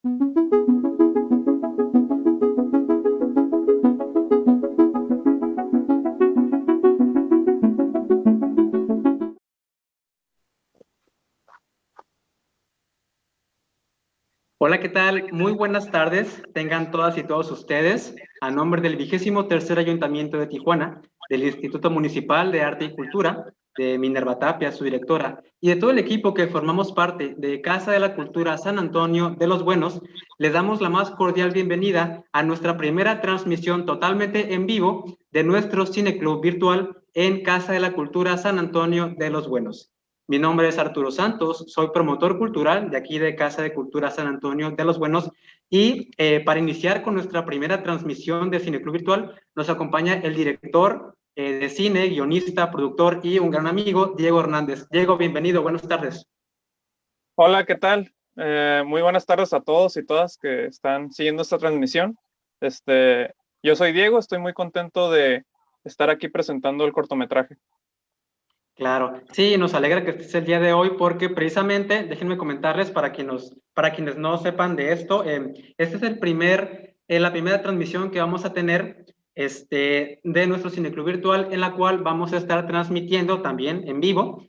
Hola, ¿qué tal? Muy buenas tardes. Tengan todas y todos ustedes, a nombre del 23º Ayuntamiento de Tijuana, del Instituto Municipal de Arte y Cultura, de Minerva Tapia, su directora, y de todo el equipo que formamos parte de Casa de la Cultura San Antonio de los Buenos, les damos la más cordial bienvenida a nuestra primera transmisión totalmente en vivo de nuestro cineclub virtual en Casa de la Cultura San Antonio de los Buenos. Mi nombre es Arturo Santos, soy promotor cultural de aquí de Casa de Cultura San Antonio de los Buenos y para iniciar con nuestra primera transmisión de Cineclub Virtual nos acompaña el director de cine, guionista, productor y un gran amigo, Diego Hernández. Diego, bienvenido, buenas tardes. Hola, ¿qué tal? Muy buenas tardes a todos y todas que están siguiendo esta transmisión. Yo soy Diego, estoy muy contento de estar aquí presentando el cortometraje. Claro, sí, nos alegra que estés el día de hoy porque precisamente, déjenme comentarles para quienes no sepan de esto, este es la primera transmisión que vamos a tener de nuestro cineclub virtual en la cual vamos a estar transmitiendo también en vivo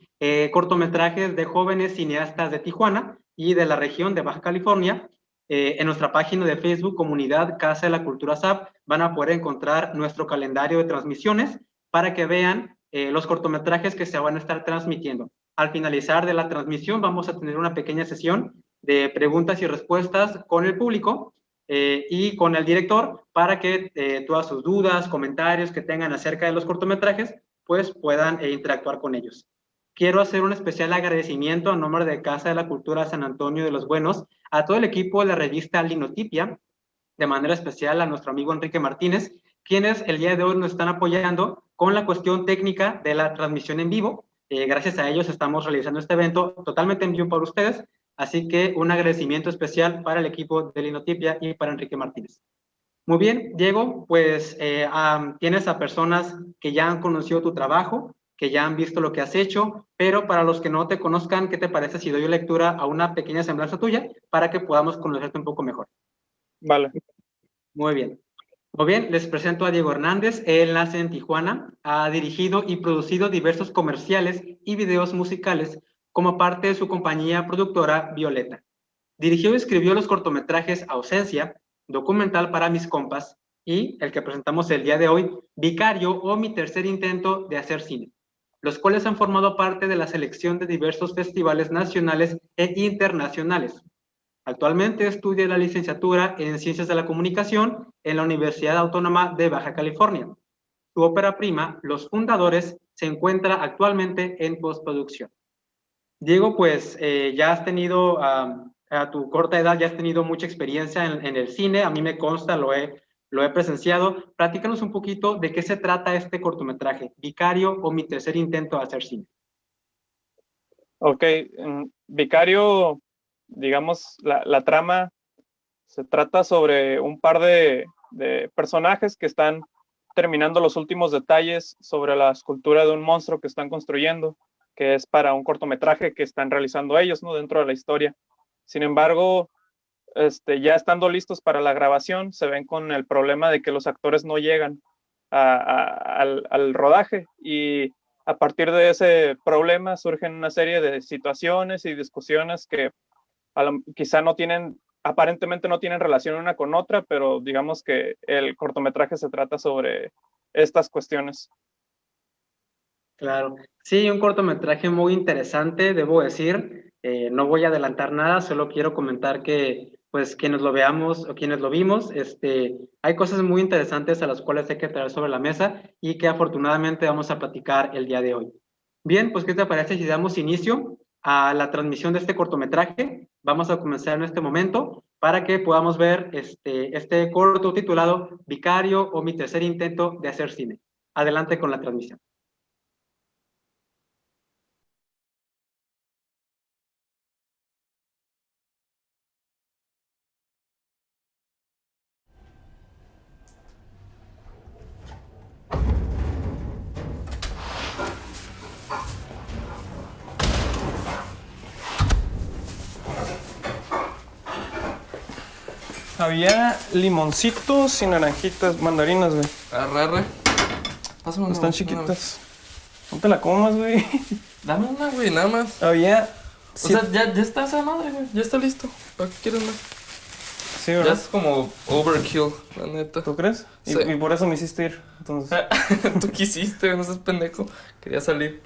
cortometrajes de jóvenes cineastas de Tijuana y de la región de Baja California. En nuestra página de Facebook, Comunidad Casa de la Cultura SAP, van a poder encontrar nuestro calendario de transmisiones para que vean los cortometrajes que se van a estar transmitiendo. Al finalizar de la transmisión vamos a tener una pequeña sesión de preguntas y respuestas con el público y con el director para que todas sus dudas, comentarios que tengan acerca de los cortometrajes, pues puedan interactuar con ellos. Quiero hacer un especial agradecimiento a nombre de Casa de la Cultura San Antonio de los Buenos a todo el equipo de la revista Linotipia, de manera especial a nuestro amigo Enrique Martínez, quienes el día de hoy nos están apoyando con la cuestión técnica de la transmisión en vivo. Gracias a ellos estamos realizando este evento totalmente en vivo para ustedes, así que un agradecimiento especial para el equipo de Linotipia y para Enrique Martínez. Muy bien, Diego, pues tienes a personas que ya han conocido tu trabajo, que ya han visto lo que has hecho, pero para los que no te conozcan, ¿qué te parece si doy lectura a una pequeña semblanza tuya para que podamos conocerte un poco mejor? Vale. Muy bien. Muy bien, les presento a Diego Hernández. Él nace en Tijuana, ha dirigido y producido diversos comerciales y videos musicales como parte de su compañía productora Violeta. Dirigió y escribió los cortometrajes Ausencia, Documental para mis compas y el que presentamos el día de hoy, Vicario o mi tercer intento de hacer cine, los cuales han formado parte de la selección de diversos festivales nacionales e internacionales. Actualmente estudia la licenciatura en Ciencias de la Comunicación en la Universidad Autónoma de Baja California. Su ópera prima, Los Fundadores, se encuentra actualmente en postproducción. Diego, pues ya has tenido, a tu corta edad, ya has tenido mucha experiencia en el cine, a mí me consta, lo he presenciado. Platícanos un poquito de qué se trata este cortometraje, Vicario o mi tercer intento de hacer cine. Ok, Vicario, digamos, la trama se trata sobre un par de personajes que están terminando los últimos detalles sobre la escultura de un monstruo que están construyendo, que es para un cortometraje que están realizando ellos, ¿no? Dentro de la historia. Sin embargo, ya estando listos para la grabación, se ven con el problema de que los actores no llegan al rodaje, y a partir de ese problema surgen una serie de situaciones y discusiones que quizá no tienen, aparentemente no tienen relación una con otra, pero digamos que el cortometraje se trata sobre estas cuestiones. Claro, sí, un cortometraje muy interesante, debo decir. No voy a adelantar nada, solo quiero comentar que, pues, quienes lo veamos o quienes lo vimos, hay cosas muy interesantes a las cuales hay que traer sobre la mesa y que afortunadamente vamos a platicar el día de hoy. Bien, pues, ¿qué te parece si damos inicio a la transmisión de este cortometraje? Vamos a comenzar en este momento para que podamos ver este corto titulado Vicario o mi tercer intento de hacer cine. Adelante con la transmisión. Había limoncitos y naranjitas, mandarinas, güey. Arre. Pásame una. Están chiquitas. No te la comas, güey. Dame una, güey, nada más. Había... O sea, ya está esa madre, güey. Ya está listo. ¿Para qué quieres más? Sí, Ya ¿verdad? es como overkill, la neta. ¿Tú crees? Sí. Y por eso me hiciste ir, entonces. Tú quisiste, güey, no seas pendejo. Quería salir.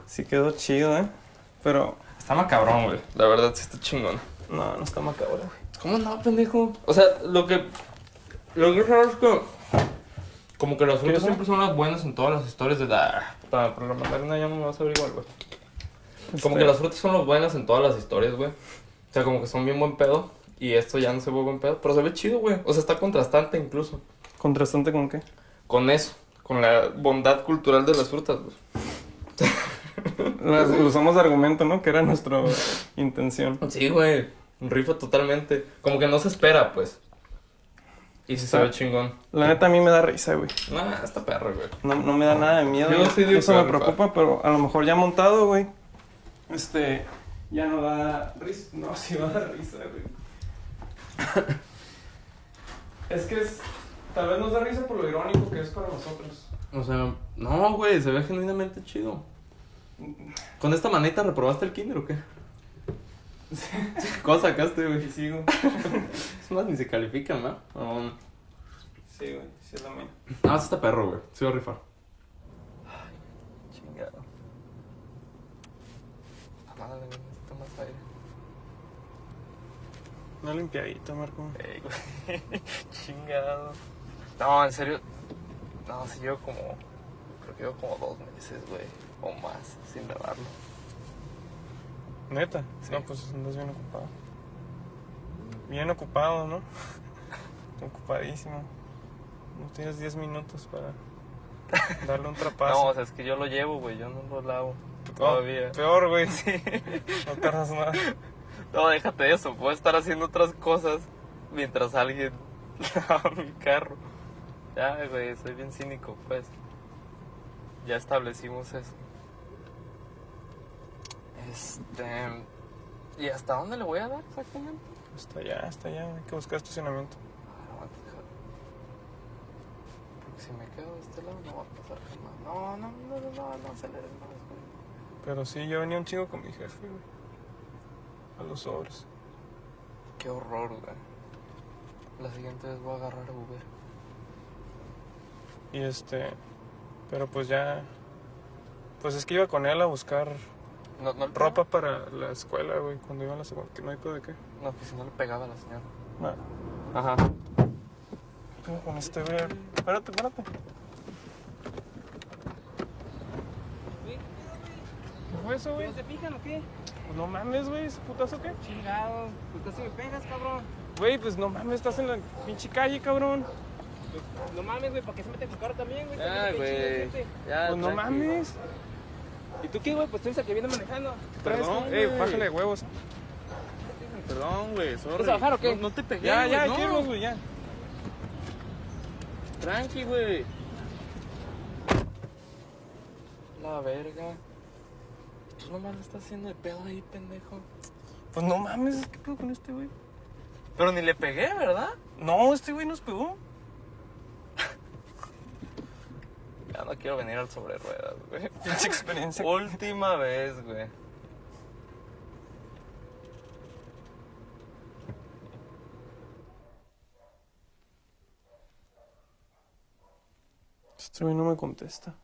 Sí quedó chido, ¿eh? Pero... Está macabrón, güey. La verdad, sí está chingón. No está macabro, güey. ¿Cómo no, pendejo? O sea, lo que es raro es que... Como que las frutas siempre son las buenas en todas las historias de la... Puta, pero la mandarina ya no me vas a ver igual, güey. Como que las frutas son las buenas en todas las historias, güey. O sea, como que son bien buen pedo. Y esto ya no se ve buen pedo. Pero se ve chido, güey. O sea, está contrastante incluso. ¿Contrastante con qué? Con eso. Con la bondad cultural de las frutas, güey. Lo usamos de argumento, ¿no? Que era nuestra intención. Sí, güey. Un rifa totalmente. Como que no se espera, pues. Y sí se ve chingón. La neta a mí me da risa, güey. Nah, está perro, güey. No me da nada de miedo. Yo sí digo Eso que me va a rifar. preocupa, pero a lo mejor ya montado, güey. Ya no da risa. No, sí va a dar risa, güey. Tal vez nos da risa por lo irónico que es para nosotros. O sea, no, güey, se ve genuinamente chido. ¿Con esta manita reprobaste el kinder o qué? ¿Cómo sacaste, güey? Y sigo. Es más, ni se califican, ¿no? Sí, güey, sí es la mía. Ah, está perro, güey. Sí va a rifar. Ay, chingado. Madre, necesito más aire. Una limpiadita, Marco. Güey. Chingado. No, en serio. No, sí llevo como... Creo que llevo como 2 meses, güey. O más, sin lavarlo. ¿Neta? Sí. No, pues andas bien ocupado. Bien ocupado, ¿no? Ocupadísimo. No tienes 10 minutos para darle un trapazo. No, o sea, es que yo lo llevo, güey. Yo no lo lavo. Todavía. Peor, güey. Sí. No tardas nada. No, déjate de eso. Puedo estar haciendo otras cosas mientras alguien lava mi carro. Ya, güey, soy bien cínico, pues. Ya establecimos eso. ¿Y hasta dónde le voy a dar exactamente? Está allá. Hay que buscar estacionamiento. Aguanta, déjalo. Porque si me quedo de este lado no va a pasar jamás. No aceleres más, güey. Pero sí, yo venía un chingo con mi jefe, güey. A los sobres. Qué horror, güey. La siguiente vez voy a agarrar Uber. Y pero pues ya... Pues es que iba con él a buscar No le ropa para la escuela, güey. Cuando iba a la escuela, que no hay pedo de qué. No, que si no le pegaba a la señora. No. Ajá. Iba con güey. Espérate. ¿Qué fue eso, güey? ¿No se fijan o qué? Pues no mames, güey. ¿Ese putazo qué? Chingado, pues casi me pegas, cabrón. Güey, pues no mames, estás en la pinche calle, cabrón. Pues, no mames, güey, ¿para qué se mete tu carro también, güey? Ya, También, güey. chingate. Ya, Pues no tranqui. mames. ¿Y tú qué, güey? Pues tú eres el que viene manejando. Perdón, Ey, güey. bájale de huevos. Perdón, güey, sorry. ¿Vas a bajar o qué? No te pegué, Ya, güey, hay no. que irnos, güey, ya. Tranqui, güey. La verga. Tú nomás le estás haciendo de pedo ahí, pendejo. Pues no mames, ¿qué pedo con este güey? Pero ni le pegué, ¿verdad? No, este güey nos pegó. Ya no quiero venir al sobre ruedas, güey. Pinche experiencia. Última vez, güey. Este güey no me contesta.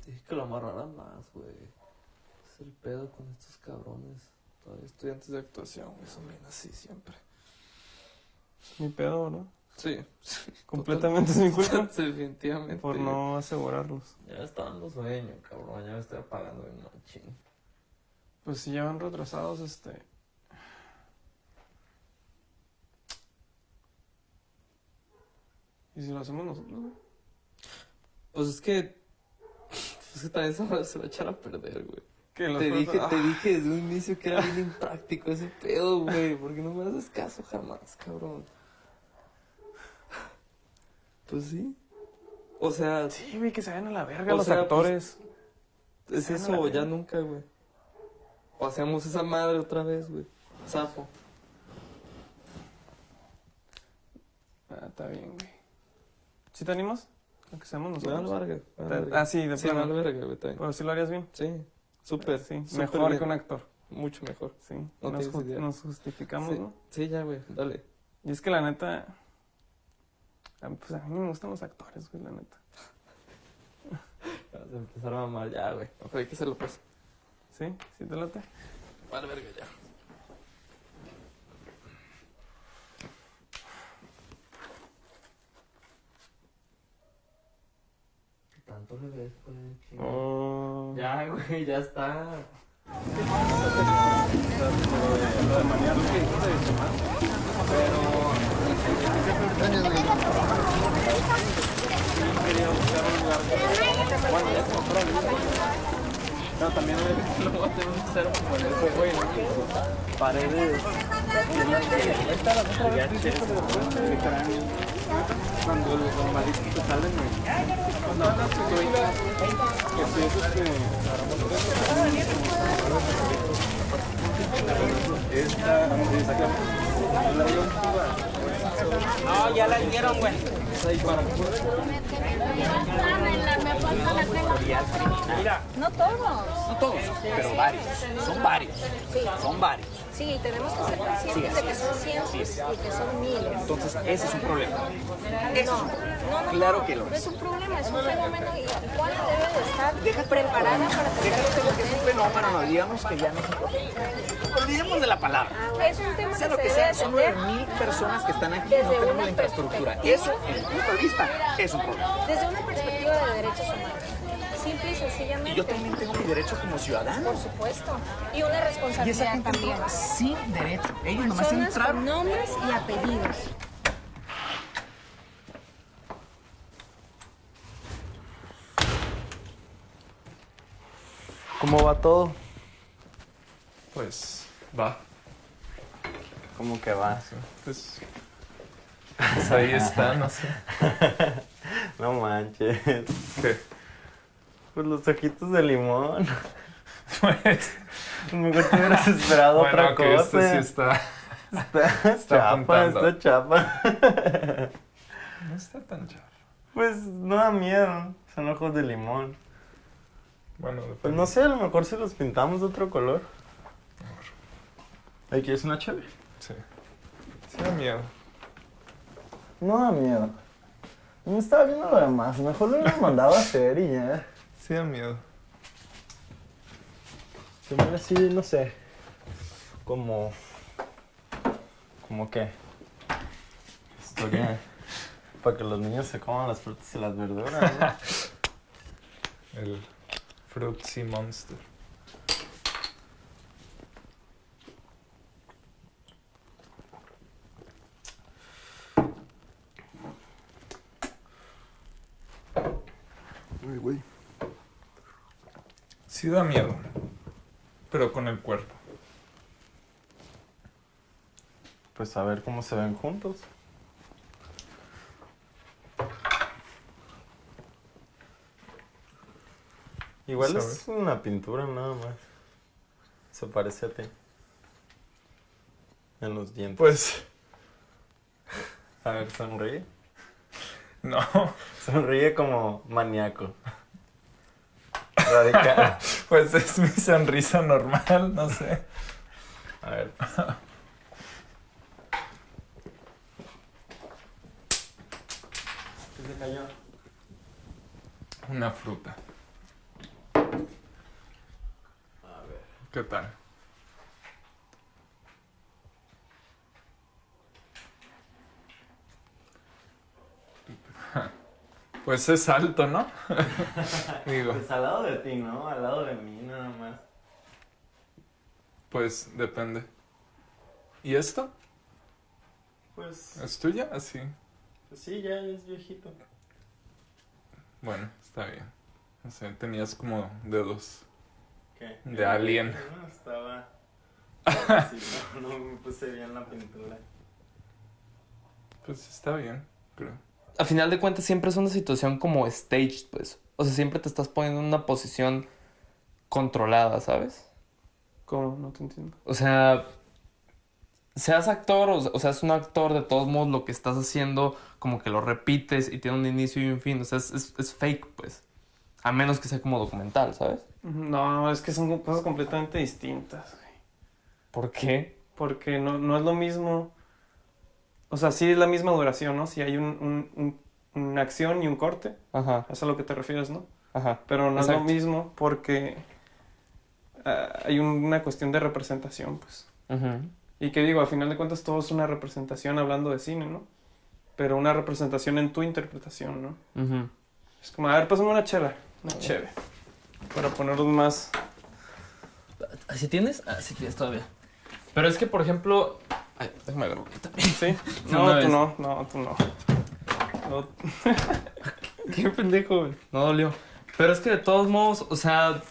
Dije que lo amarraran más, güey. Es el pedo con estos cabrones. Todavía estudiantes de actuación, güey. Son bien así siempre. Es mi pedo, ¿no? Sí. Completamente es mi culpa. Sí, definitivamente. Por no asegurarlos. Ya me está dando sueño, cabrón. Ya me estoy apagando de machín. Pues si ya van retrasados, ¿Y si lo hacemos nosotros, güey? Pues es que también se va a echar a perder, güey. Que los Te dije Ah, desde un inicio que era bien impráctico ese pedo, güey. Porque no me haces caso jamás, cabrón. Pues sí. O sea, Sí, güey, que se vayan a la verga O los sea, actores. es se van a eso la o ya verga. nunca, güey. O hacemos esa madre otra vez, güey. Zafo. está bien, güey. ¿Sí te animas? ¿A que seamos Me nosotros? vale verga. me vale verga. Ah, sí, de Sí, me plano. vale verga, güey. está bien. Pero sí lo harías bien. Sí, súper. Sí, súper mejor bien. que un actor. Mucho mejor. Sí, No nos, tienes idea. nos justificamos, Sí, ¿no? sí, ya, güey. Dale. Y es que la neta, pues a mí me gustan los actores, güey, la neta. Vas a empezar a mamar ya, güey. Ok, hay que hacerlo, pues. ¿Sí? ¿Sí te late? Vale verga ya. Tanto le ves, pues, chingada. Oh. Ya, güey, ya está. Lo de manejar lo que dijiste de tomar. Quería buscar un lugar. Bueno, ya compró el lugar. No, también lo voy a tener un cero como en ese güey, ¿no? Paredes. Esta la otra vez que hiciste de frente de cráneo. Cuando los animalitos te salen, cuando hablas que güey, que si es esta, No, ya la dieron, güey. Mira, No todos. No todos, pero varios. Son varios. Son varios. Sí, tenemos que ser conscientes de que son cientos y que son miles. Entonces, ese es un problema. No, Claro que lo no es. es un problema, es un fenómeno y Tijuana debe de estar preparada para tener Déjate lo que es un fenómeno, no digamos que ya no es un problema. Olvidemos de la palabra. Es un tema Sea que lo se que debe sea, son atender 9,000 personas que están aquí y desde no tenemos una la infraestructura. perspectiva. Eso, en mi punto de vista, es un problema. desde una perspectiva de derechos humanos. Simple y sencillamente. Y yo también tengo mi derecho como ciudadano. Por supuesto. Y una Y esa responsabilidad gente también. entró sin derecho. Ellos nomás Personas con entraron. nombres y apellidos. ¿Cómo va todo? Pues, va. ¿Cómo que va? Pues ahí está, no sé. No manches. ¿Qué? Pues los ojitos de limón. Pues, Mejor te hubieras esperado bueno, otra que cosa. sí está. Está chapa, apuntando. está chapa. No está tan chafa. Pues no da miedo. Son ojos de limón. Bueno, Pues no sé, a lo mejor si los pintamos de otro color. ¿Ahí quieres una chévere? Sí. Sí da miedo. No da miedo. No estaba viendo lo demás. Mejor lo hubiera mandado a hacer y ya. Sí da miedo. Se me así, no sé. Como. ¿Cómo qué? Historia. Para que los niños se coman las frutas y las verduras, ¿no? El Fruitsy Monster. Uy, güey. Sí da miedo. Pero con el cuerpo. Pues a ver cómo se ven juntos. Igual ¿Sabes? es una pintura nada más. Se parece a ti. En los dientes. Pues, A ver, sonríe. no. Sonríe como maníaco. Radical. Pues es mi sonrisa normal, no sé. A ver. ¿Qué se cayó? Una fruta. A ver. ¿Qué tal? Pues es alto, ¿no? Digo, Pues al lado de ti, ¿no? Al lado de mí, nada más. pues depende. ¿Y esto? Pues, ¿Es tuya? Así. pues sí, ya es viejito. Bueno, está bien. No sé, tenías como dedos. ¿Qué? De alien. No, estaba... Sí, no me puse bien la pintura. Pues está bien, creo. A final de cuentas siempre es una situación como staged, pues. O sea, siempre te estás poniendo en una posición controlada, ¿sabes? ¿Cómo? No te entiendo. O sea, seas actor o seas un actor, de todos modos lo que estás haciendo como que lo repites y tiene un inicio y un fin. O sea, es fake, pues. A menos que sea como documental, ¿sabes? No, es que son cosas completamente distintas, güey. ¿Por qué? Porque no es lo mismo. O sea, sí es la misma duración, ¿no? Si hay una acción y un corte. Ajá, Es a lo que te refieres, ¿no? ajá. Pero no Exacto. es lo mismo porque hay una cuestión de representación, pues. Ujú. Y que digo, al final de cuentas todo es una representación hablando de cine, ¿no? Pero una representación en tu interpretación, ¿no? Ujú. Es como, a ver, pásame una chela, una cheve. Para ponerlos más... ¿Así tienes? Ah, sí tienes todavía. Pero es que, por ejemplo... Ay, déjame agarrar también. ¿Sí? Una No, vez. tú no, no, tú no. No. Qué pendejo, güey. No dolió. Pero es que de todos modos, o sea...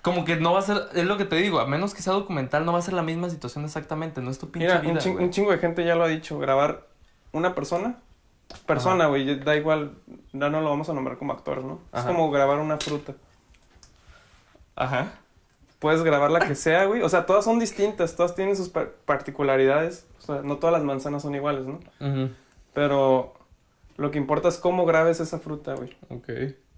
Como que no va a ser... Es lo que te digo. A menos que sea documental, no va a ser la misma situación exactamente. No es tu pinche Mira, vida, güey. un chingo de gente ya lo ha dicho, grabar una persona, güey, da igual, ya no lo vamos a nombrar como actor, ¿no? Ajá. Es como grabar una fruta. Ajá. Puedes grabar la que sea, güey. O sea, todas son distintas, todas tienen sus particularidades. O sea, no todas las manzanas son iguales, ¿no? Ujú. Pero lo que importa es cómo grabes esa fruta, güey. Ok.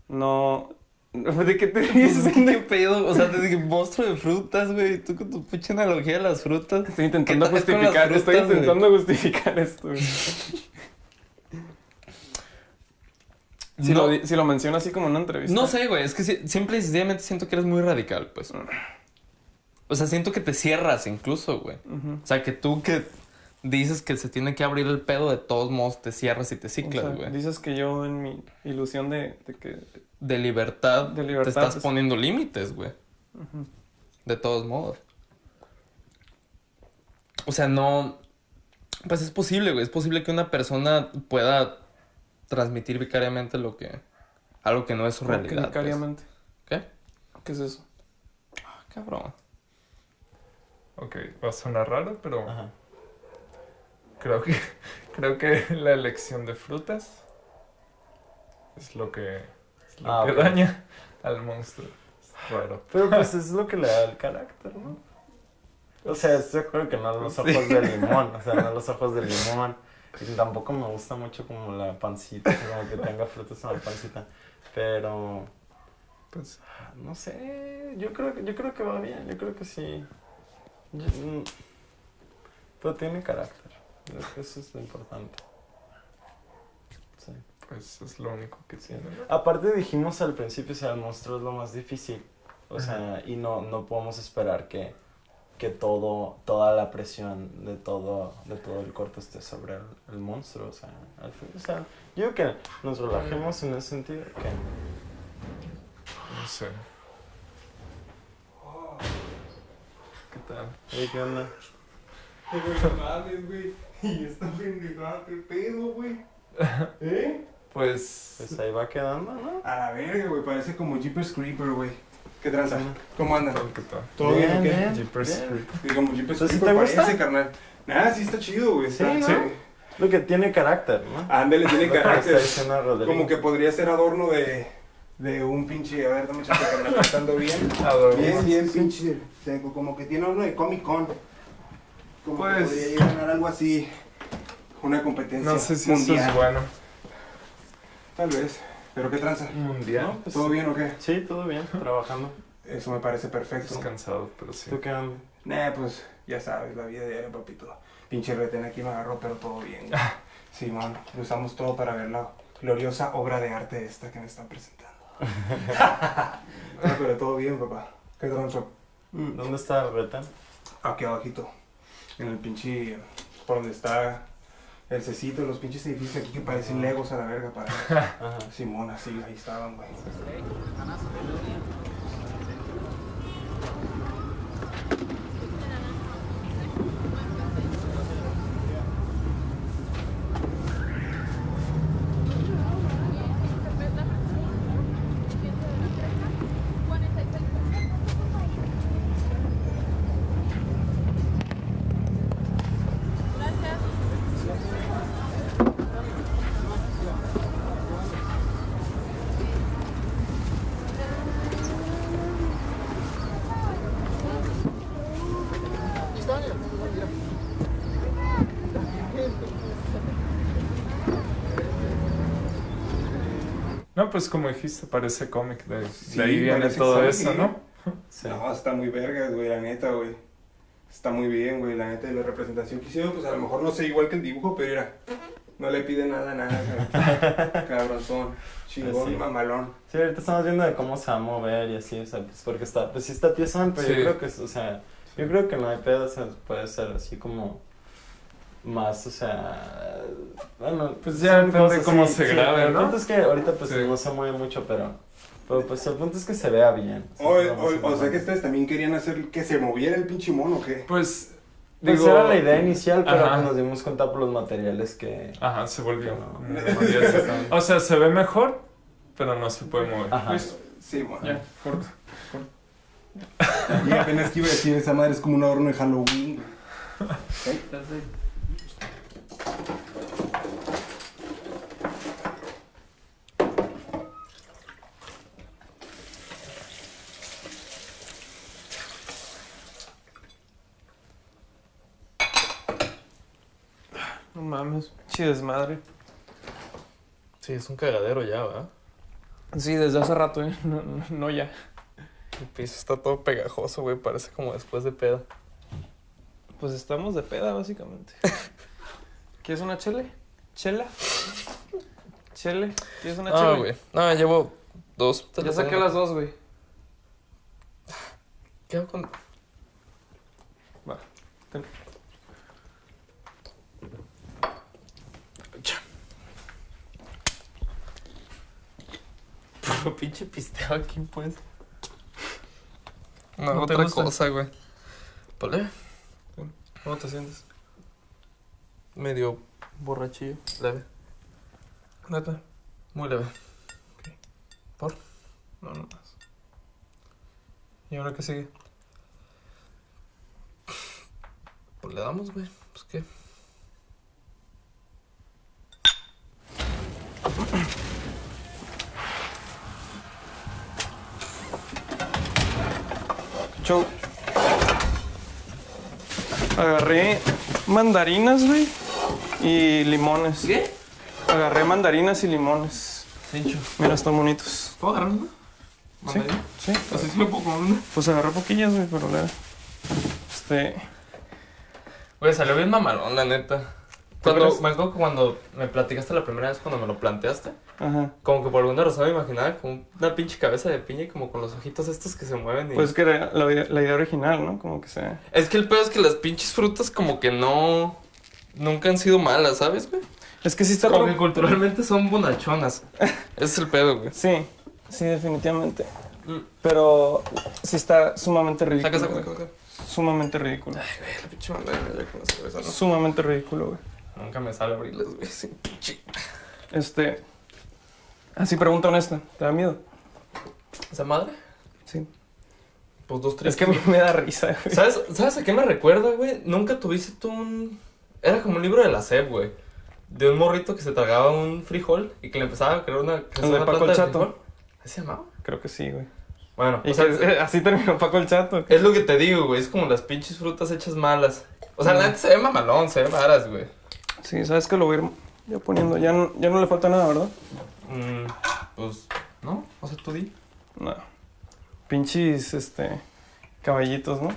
No... ¿De qué te Pues, dices? ¿qué pedo? O sea, te dije monstruo de frutas, güey. Tú con tu pinche analogía de las frutas. Estoy intentando ¿Qué tal con las justificar, estoy frutas, güey? intentando justificar esto, güey. No. Si lo menciono así como en una entrevista. No sé, güey. Es que siempre y sencillamente siento que eres muy radical, pues. O sea, siento que te cierras incluso, güey. Ujú. O sea, que tú que dices que se tiene que abrir el pedo, de todos modos te cierras y te O ciclas, sea, güey. dices que yo en mi ilusión de que... De libertad, De libertad, te estás pues. poniendo límites, güey. De todos modos. O sea, no... Pues es posible, güey. Es posible que una persona pueda transmitir vicariamente algo que no es su como que realidad. pues. vicariamente. ¿Qué? ¿Qué es eso? Ah, cabrón. Ok, va a sonar raro, pero Ajá. creo que la elección de frutas es lo que Ah, ok. daña al monstruo. Es raro. Pero pues es lo que le da el carácter, ¿no? O sea, estoy de acuerdo que no los ojos de limón, o sea, no los ojos de limón. Y tampoco me gusta mucho como la pancita, así como que tenga frutas en la pancita. Pero, Pues, no sé, yo creo que va bien, yo creo que sí. Pero tiene carácter, yo creo que eso es lo importante. Sí. pues es lo único que tiene. Aparte dijimos al principio, o sea, el monstruo es lo más difícil, o sea, y no podemos esperar que toda la presión de todo el corto esté sobre el monstruo, o sea, al fin, o sea, yo digo que nos relajemos en ese sentido, que No sé. ¿Qué tal? oye, ¿qué onda? Y esta pendejada, ¿qué pedo, güey? ¿Eh? Pues, Pues ahí va quedando, ¿no? A la verga, güey, parece como Jeepers Creeper, güey. ¿Qué tranza? ¿Cómo andan? ¿qué tal? ¿Todo bien o qué? Bien, Jeepers bien. Creepers. Sí, como Jeepers ¿Pues sí Creeper te gusta? parece, carnal. Nada, sí está chido, güey. Sí, Está, ¿no? Lo que tiene carácter, ¿no? Ándale, tiene Lo que carácter. está diciendo Rodrigo. Como que podría ser adorno de un pinche... A ver, dame chance, carnal, estando bien. Adorno. Bien, pinche. Seco, como que tiene adorno de Comic Con. Como Pues- que podría llegar a ganar algo así. Una competencia No sé si mundial. eso es bueno. Tal vez. ¿Pero qué tranza? Mundial. No, pues, ¿Todo bien o qué? Sí, todo bien, trabajando. Eso me parece perfecto. Estás cansado, pero sí. ¿Tú qué onda? Nah, pues ya sabes, la vida diaria, papito. Pinche retén aquí me agarró, pero todo bien. güey. Sí, man, lo usamos todo para ver la gloriosa obra de arte esta que me están presentando. Pero todo bien, papá. ¿Qué tronzo? ¿Dónde está el retén? Aquí abajito. En el pinche... Por donde está el cecito, los pinches edificios aquí que parecen legos a la verga para... Ajá. Simón, así, ahí estaban, güey. No, pues como dijiste, parece cómic. De Sí, ahí viene parece todo cómic, eso, ¿no? Sí. No, está muy vergas, güey, la neta, güey. Está muy bien, güey, la neta, y la representación que hicieron, pues a lo mejor no sé igual que el dibujo, pero era, no le pide nada, cabronzón, chingón, Sí. mamalón. Sí, ahorita estamos viendo de cómo se va a mover y así, o sea, pues porque está, pues sí está piezón, pero Sí. yo creo que, o sea, yo creo que no hay pedo, o sea, puede ser así como más, o sea, bueno, Pues ya son depende cosas, cómo sí, se sí, grabe, el ¿no? punto es que ahorita pues Sí. no se mueve mucho, pero pues el punto es que se vea bien. O es lo más sea que importante. ustedes también querían hacer que se moviera el pinche mono, ¿o qué? Pues, Pues digo... era la idea inicial, pero Ajá. pues nos dimos cuenta por los materiales que... Ajá, se volvió. No. como una maldita. O sea, se ve mejor, pero no se puede mover. Ajá. Pues, sí, bueno. Ya, corto. Y apenas que iba a decir, esa madre es como un adorno de Halloween, güey. No mames, chi desmadre. Sí, es un cagadero ya, ¿verdad? Sí, desde hace rato, no ya. El piso está todo pegajoso, güey. Parece como después de peda. Pues estamos de peda, básicamente. ¿Quieres una chele? ¿Chela? ¿Chele? ¿Quieres una chele? Ah, güey. No, llevo 2. Ya saqué las 2, güey. ¿Qué hago con...? Va. Ten. Puro pinche pisteo aquí, pues. No, ¿No te otra gusta? cosa, güey. Vale. ¿Cómo te sientes? Medio borrachillo. Leve. Neta. Muy leve. ¿Por? No, no más. ¿Y ahora qué sigue? Pues le damos, güey. Pues qué. Show. Agarré mandarinas, güey, y limones. ¿Qué? Agarré mandarinas y limones. Cincho. Mira, están bonitos. ¿Puedo agarrar una? Sí, ¿Mandarina? sí. Así sí me puedo comer una. Pues agarré poquillas, güey, pero nada. Güey, salió bien mamalón, la neta. Me acuerdo que cuando me platicaste la primera vez, cuando me lo planteaste, Ajá. como que por alguna razón me imaginaba como una pinche cabeza de piña y como con los ojitos estos que se mueven. Y... Pues que era la idea original, ¿no? Como que sea. Es que el pedo es que las pinches frutas como que no... Nunca han sido malas, ¿sabes, güey? Es que sí está Como raro. que culturalmente son bonachonas. Ese es el pedo, güey. Sí, sí, definitivamente. Pero sí está sumamente ridículo. Saca. Sumamente ridículo. Ay, güey, la pinche mandarina ya con la cerveza, ¿no? Sumamente ridículo, güey. Nunca me sale abrirlas, güey. Sí, pinche. Así pregunta honesta. ¿Te da miedo? ¿Esa madre? Sí. Pues 2, 3. Es que a mí me da risa, güey. ¿Sabes a qué me recuerda, güey? Nunca tuviste tú un... Era como un libro de la SEP, güey. De un morrito que se tragaba un frijol y que le empezaba a crear una... El de Paco el Chato. ¿Así se llamaba? Creo que sí, güey. Bueno, Y o sea, que así terminó Paco el Chato. es lo que te digo, güey. Es como las pinches frutas hechas malas. O sea, la neta se ve mamalón, se ve varas, güey. Sí, sabes que lo voy a ir ya poniendo. Ya no le falta nada, ¿verdad? Pues, ¿no? O sea, tú di. No. Pinches, caballitos, ¿no?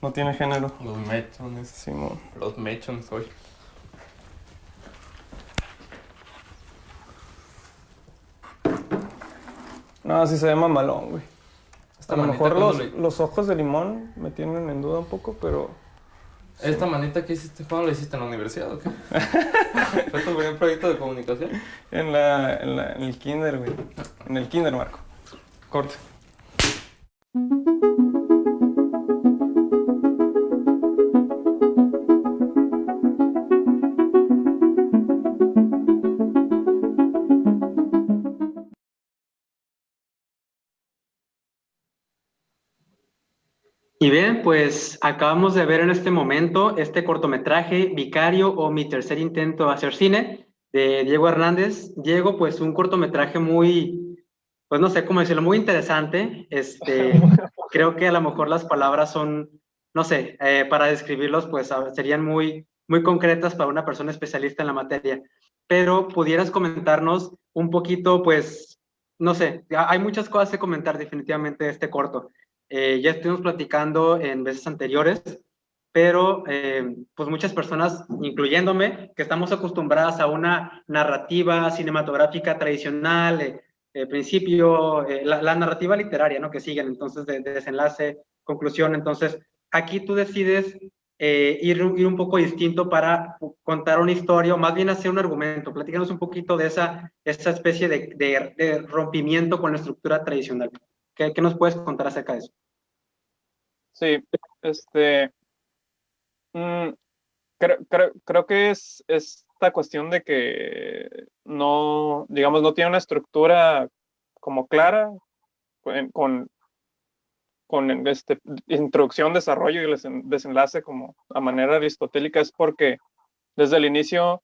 No tiene género. Los mechones. Simón. Los mechones, hoy. No, sí se ve mamalón, güey. Esta A lo manita, mejor ¿cuándo le- los ojos de limón me tienen en duda un poco, pero... ¿Esta manita que hiciste, cuándo la hiciste en la universidad o qué? ¿Fue tu primer proyecto de comunicación? En el kinder, güey. En el kinder, Marco. Corte. Y bien, pues acabamos de ver en este momento este cortometraje Vicario o Mi tercer intento a hacer cine de Diego Hernández. Diego, pues un cortometraje muy, pues no sé cómo decirlo, muy interesante. Creo que a lo mejor las palabras son, no sé, para describirlos pues serían muy, muy concretas para una persona especialista en la materia. pero pudieras comentarnos un poquito, pues, no sé, hay muchas cosas que comentar definitivamente de este corto. Ya estuvimos platicando en veces anteriores, pero pues muchas personas, incluyéndome, que estamos acostumbradas a una narrativa cinematográfica tradicional, principio, la narrativa literaria, ¿no? Que siguen, entonces, de desenlace, conclusión. Entonces, aquí tú decides ir un poco distinto para contar una historia, o más bien hacer un argumento. Platícanos un poquito de esa especie de rompimiento con la estructura tradicional. ¿Qué nos puedes contar acerca de eso? Sí, mm, creo que es esta cuestión de que no, digamos, no tiene una estructura como clara con introducción, desarrollo y desenlace como a manera aristotélica, es porque desde el inicio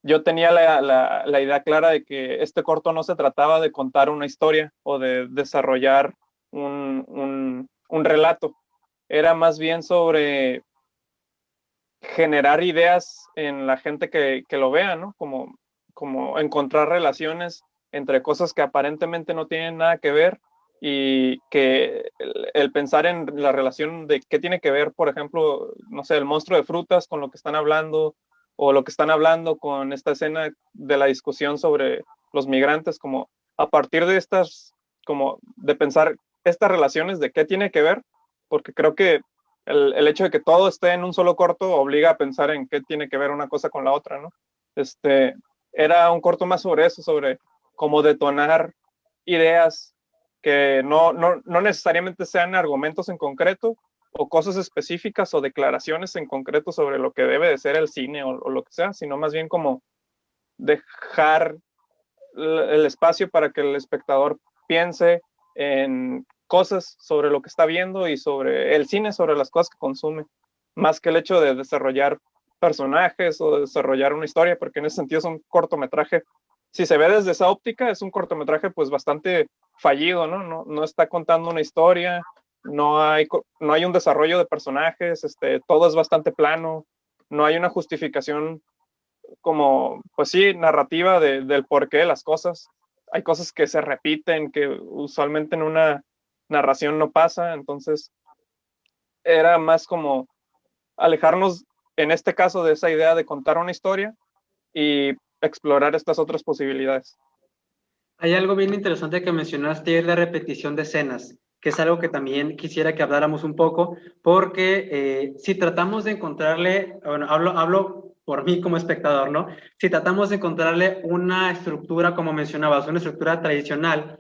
yo tenía la idea clara de que este corto no se trataba de contar una historia o de desarrollar un relato. Era más bien sobre generar ideas en la gente que lo vea, ¿no? Como encontrar relaciones entre cosas que aparentemente no tienen nada que ver, y que el pensar en la relación de qué tiene que ver, por ejemplo, no sé, el monstruo de frutas con lo que están hablando, o lo que están hablando con esta escena de la discusión sobre los migrantes, como a partir de estas, como de pensar estas relaciones de qué tiene que ver, porque creo que el hecho de que todo esté en un solo corto obliga a pensar en qué tiene que ver una cosa con la otra, ¿no? Era un corto más sobre eso, sobre cómo detonar ideas que no necesariamente sean argumentos en concreto, o cosas específicas o declaraciones en concreto sobre lo que debe de ser el cine o lo que sea, sino más bien como dejar el espacio para que el espectador piense en cosas sobre lo que está viendo, y sobre el cine, sobre las cosas que consume, más que el hecho de desarrollar personajes o de desarrollar una historia, porque en ese sentido es un cortometraje. Si se ve desde esa óptica, es un cortometraje pues bastante fallido, ¿no? No está contando una historia, no hay un desarrollo de personajes, todo es bastante plano, no hay una justificación como, pues sí, narrativa del porqué de las cosas. Hay cosas que se repiten, que usualmente en una narración no pasa, entonces era más como alejarnos, en este caso, de esa idea de contar una historia y explorar estas otras posibilidades. Hay algo bien interesante que mencionaste, es la repetición de escenas, que es algo que también quisiera que habláramos un poco, porque si tratamos de encontrarle, bueno, hablo por mí como espectador, ¿no? Si tratamos de encontrarle una estructura, como mencionabas, una estructura tradicional,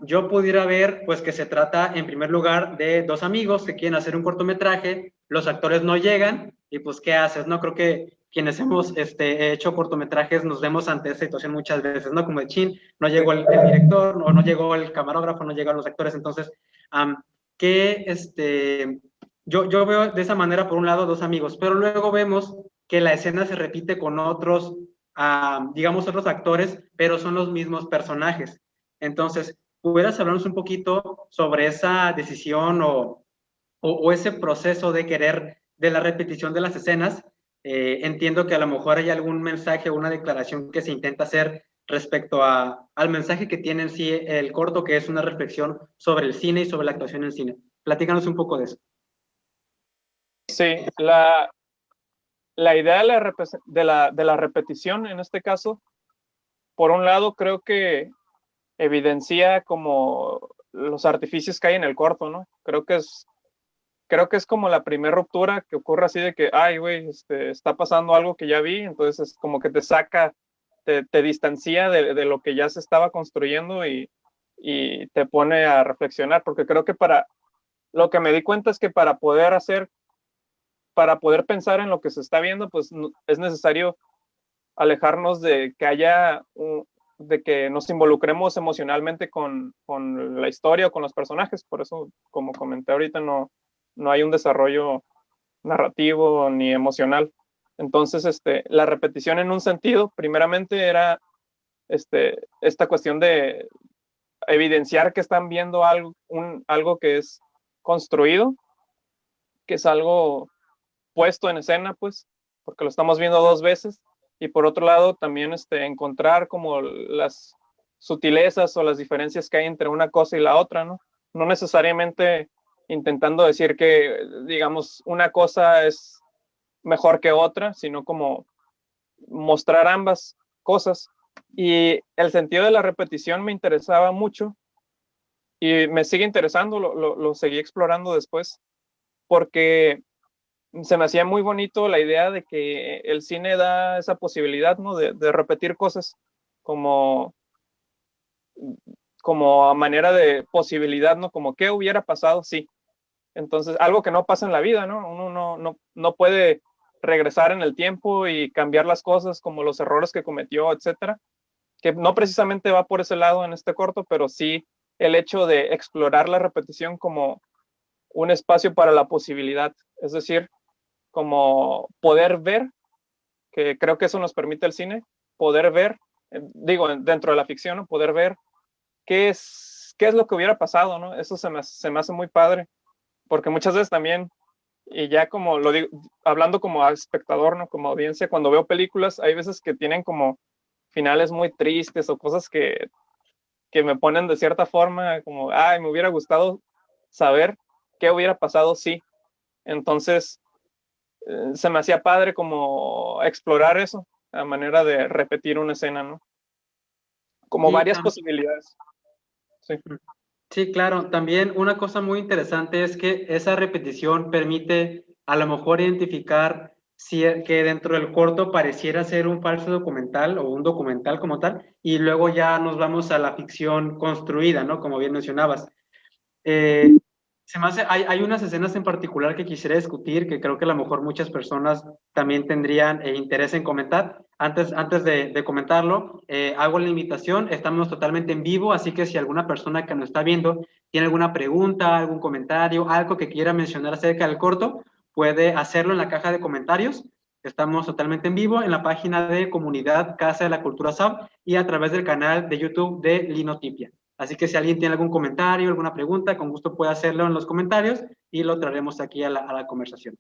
yo pudiera ver, pues, que se trata, en primer lugar, de dos amigos que quieren hacer un cortometraje, los actores no llegan, y pues, ¿qué haces? No creo que quienes hemos hecho cortometrajes nos vemos ante esa situación muchas veces, ¿no? Como de chin, no llegó el director, no llegó el camarógrafo, no llegaron los actores, entonces, yo veo de esa manera, por un lado, dos amigos, pero luego vemos que la escena se repite con otros, digamos, otros actores, pero son los mismos personajes. Entonces, ¿pudieras hablarnos un poquito sobre esa decisión o ese proceso de querer, de la repetición de las escenas? Entiendo que a lo mejor hay algún mensaje o una declaración que se intenta hacer respecto al mensaje que tiene en sí el corto, que es una reflexión sobre el cine y sobre la actuación en el cine. Platícanos un poco de eso. Sí, la idea de la repetición en este caso, por un lado, creo que evidencia como los artificios que hay en el corto, ¿no? Creo que es como la primera ruptura que ocurre así de que, ay, güey, está pasando algo que ya vi, entonces es como que te saca, te distancia de lo que ya se estaba construyendo, y te pone a reflexionar, porque creo que lo que me di cuenta es que para poder pensar en lo que se está viendo, pues es necesario alejarnos de que de que nos involucremos emocionalmente con la historia o con los personajes. Por eso, como comenté ahorita, no hay un desarrollo narrativo ni emocional. Entonces, la repetición en un sentido, primeramente era esta cuestión de evidenciar que están viendo algo que es construido, que es algo puesto en escena, pues, porque lo estamos viendo dos veces, y por otro lado también encontrar como las sutilezas o las diferencias que hay entre una cosa y la otra, ¿no? No necesariamente intentando decir que, digamos, una cosa es mejor que otra, sino como mostrar ambas cosas. Y el sentido de la repetición me interesaba mucho y me sigue interesando, lo seguí explorando después, porque se me hacía muy bonito la idea de que el cine da esa posibilidad, ¿no? De repetir cosas como, como a manera de posibilidad, ¿no? Como qué hubiera pasado, sí. Entonces, algo que no pasa en la vida, ¿no? Uno no puede regresar en el tiempo y cambiar las cosas como los errores que cometió, etcétera, que no precisamente va por ese lado en este corto, pero sí el hecho de explorar la repetición como un espacio para la posibilidad, es decir, como poder ver, que creo que eso nos permite el cine, poder ver, digo, dentro de la ficción, ¿no? Poder ver qué es lo que hubiera pasado, ¿no? Eso se me hace muy padre, porque muchas veces también, y ya como lo digo, hablando como espectador, ¿no? Como audiencia, cuando veo películas, hay veces que tienen como finales muy tristes o cosas que me ponen de cierta forma como, ay, me hubiera gustado saber qué hubiera pasado si. Entonces, se me hacía padre como explorar eso, a manera de repetir una escena, ¿no? Como Y varias posibilidades. Sí. sí, claro. También una cosa muy interesante es que esa repetición permite a lo mejor identificar si que dentro del corto pareciera ser un falso documental o un documental como tal, y luego ya nos vamos a la ficción construida, ¿no? Como bien mencionabas. Eh, hay unas escenas en particular que quisiera discutir, que creo que a lo mejor muchas personas también tendrían interés en comentar. Antes de comentarlo, hago la invitación, estamos totalmente en vivo, así que si alguna persona que nos está viendo tiene alguna pregunta, algún comentario, algo que quiera mencionar acerca del corto, puede hacerlo en la caja de comentarios. Estamos totalmente en vivo en la página de Comunidad Casa de la Cultura SAB y a través del canal de YouTube de Linotipia. Así que si alguien tiene algún comentario, alguna pregunta, con gusto puede hacerlo en los comentarios y lo traeremos aquí a la conversación.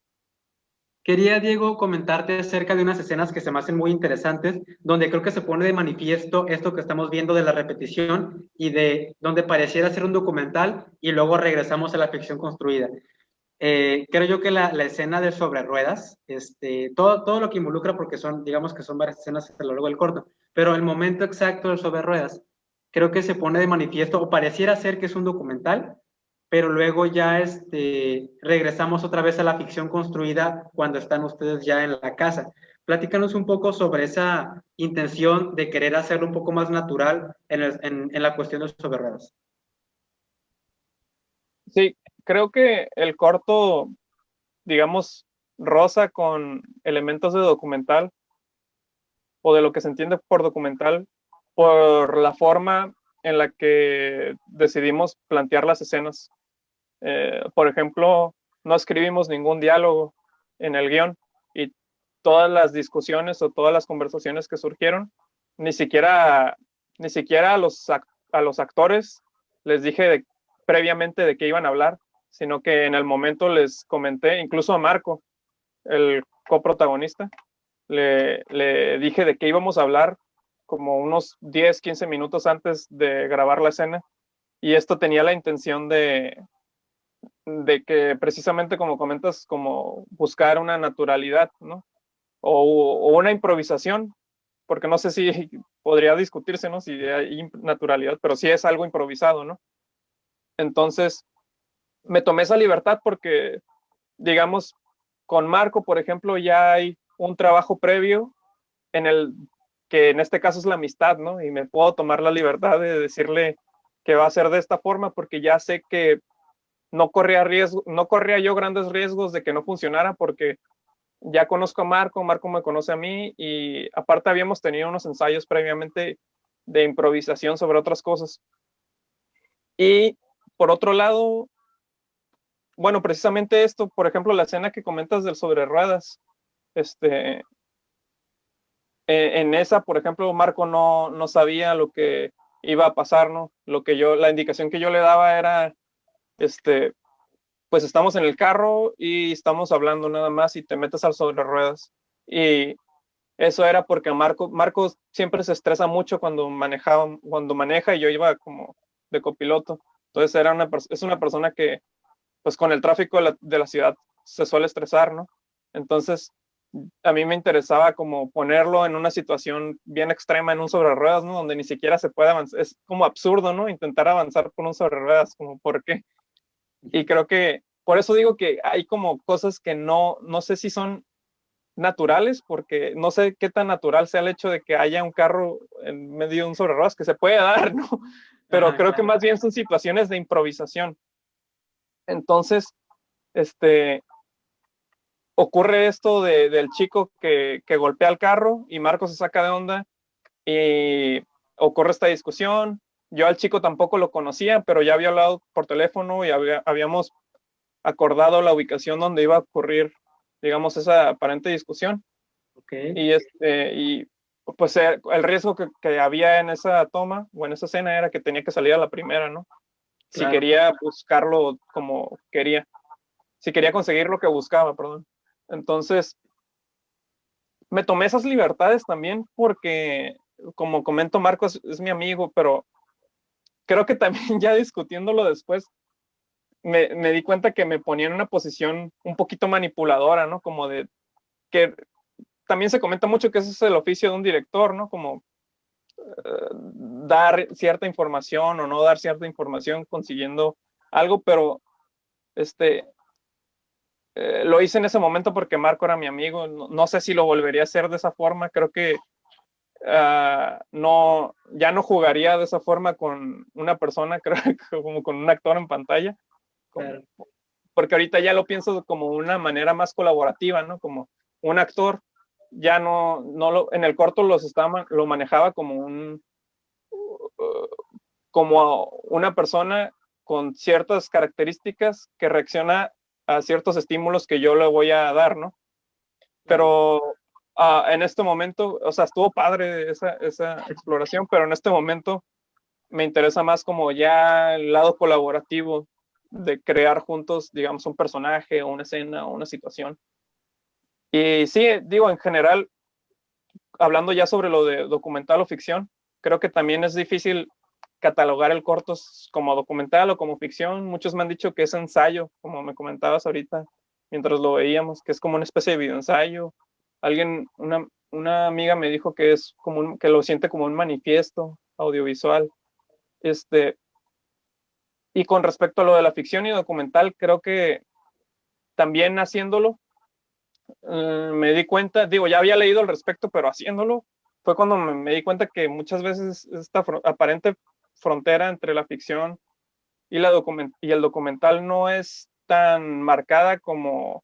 Quería, Diego, comentarte acerca de unas escenas que se me hacen muy interesantes, donde creo que se pone de manifiesto esto que estamos viendo de la repetición y de donde pareciera ser un documental y luego regresamos a la ficción construida. Creo yo que la escena de sobre ruedas, todo lo que involucra, porque digamos que son varias escenas a lo largo del corto, pero el momento exacto del sobre ruedas, creo que se pone de manifiesto, o pareciera ser que es un documental, pero luego ya regresamos otra vez a la ficción construida cuando están ustedes ya en la casa. Platícanos un poco sobre esa intención de querer hacerlo un poco más natural en la cuestión de sobre ruedas. Sí, creo que el corto, digamos, roza con elementos de documental o de lo que se entiende por documental por la forma en la que decidimos plantear las escenas. Por ejemplo, no escribimos ningún diálogo en el guión y todas las discusiones o todas las conversaciones que surgieron, ni siquiera a los actores les dije previamente de qué iban a hablar, sino que en el momento les comenté, incluso a Marco, el coprotagonista, le dije de qué íbamos a hablar como unos 10, 15 minutos antes de grabar la escena, y esto tenía la intención de que precisamente como comentas, como buscar una naturalidad, ¿no? O una improvisación, porque no sé si podría discutirse, ¿no? Si hay naturalidad, pero sí es algo improvisado, ¿no? Entonces, me tomé esa libertad porque, digamos, con Marco, por ejemplo, ya hay un trabajo previo que en este caso es la amistad, ¿no? Y me puedo tomar la libertad de decirle que va a ser de esta forma porque ya sé que no corría yo grandes riesgos de que no funcionara porque ya conozco a Marco me conoce a mí y aparte habíamos tenido unos ensayos previamente de improvisación sobre otras cosas. Y por otro lado, bueno, precisamente esto, por ejemplo, la escena que comentas del sobre ruedas, en esa, por ejemplo, Marco no sabía lo que iba a pasar, ¿no? La indicación que yo le daba era, pues estamos en el carro y estamos hablando nada más y te metes al sobre ruedas. Y eso era porque Marco siempre se estresa mucho cuando maneja y yo iba como de copiloto. Entonces es una persona que, pues con el tráfico de la ciudad se suele estresar, ¿no? Entonces, a mí me interesaba como ponerlo en una situación bien extrema en un sobre ruedas, ¿no? Donde ni siquiera se puede avanzar. Es como absurdo, ¿no? Intentar avanzar por un sobre ruedas, como ¿por qué? Y creo que, por eso digo que hay como cosas que no sé si son naturales, porque no sé qué tan natural sea el hecho de que haya un carro en medio de un sobre ruedas, que se puede dar, ¿no? Pero creo que más bien son situaciones de improvisación. Entonces, ocurre esto del chico que golpea el carro y Marco se saca de onda y ocurre esta discusión. Yo al chico tampoco lo conocía, pero ya había hablado por teléfono y habíamos acordado la ubicación donde iba a ocurrir, digamos, esa aparente discusión. Y pues el riesgo que había en esa toma o en esa escena era que tenía que salir a la primera, ¿no? Si quería buscarlo como quería. Si quería conseguir lo que buscaba, perdón. Entonces, me tomé esas libertades también porque, como comento, Marcos es mi amigo, pero creo que también ya discutiéndolo después, me di cuenta que me ponía en una posición un poquito manipuladora, ¿no? Como de que también se comenta mucho que ese es el oficio de un director, ¿no? Como dar cierta información o no dar cierta información consiguiendo algo, pero lo hice en ese momento porque Marco era mi amigo. No sé si lo volvería a hacer de esa forma. Creo que ya no jugaría de esa forma con una persona, creo que como con un actor en pantalla. Porque ahorita ya lo pienso como una manera más colaborativa, ¿no? Como un actor ya en el corto lo manejaba como una persona con ciertas características que reacciona a ciertos estímulos que yo le voy a dar, ¿no? Pero en este momento, o sea, estuvo padre esa exploración, pero en este momento me interesa más como ya el lado colaborativo de crear juntos, digamos, un personaje o una escena o una situación. Y sí, digo, en general, hablando ya sobre lo de documental o ficción, creo que también es difícil catalogar el corto como documental o como ficción. Muchos me han dicho que es ensayo, como me comentabas ahorita mientras lo veíamos, que es como una especie de videoensayo. Una amiga me dijo que es que lo siente como un manifiesto audiovisual. Y con respecto a lo de la ficción y documental, creo que también haciéndolo, me di cuenta, digo, ya había leído al respecto, pero haciéndolo fue cuando me di cuenta que muchas veces esta aparente frontera entre la ficción y el documental no es tan marcada como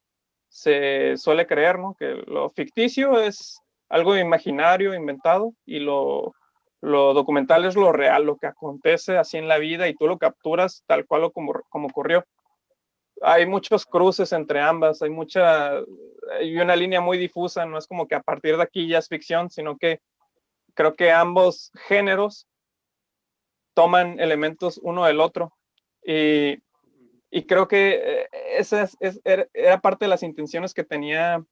se suele creer, ¿no? Que lo ficticio es algo imaginario, inventado, y lo documental es lo real, lo que acontece así en la vida y tú lo capturas tal cual o como ocurrió. Hay muchos cruces entre ambas, hay una línea muy difusa, no es como que a partir de aquí ya es ficción, sino que creo que ambos géneros toman elementos uno del otro. Y creo que esa era parte de las intenciones que tenía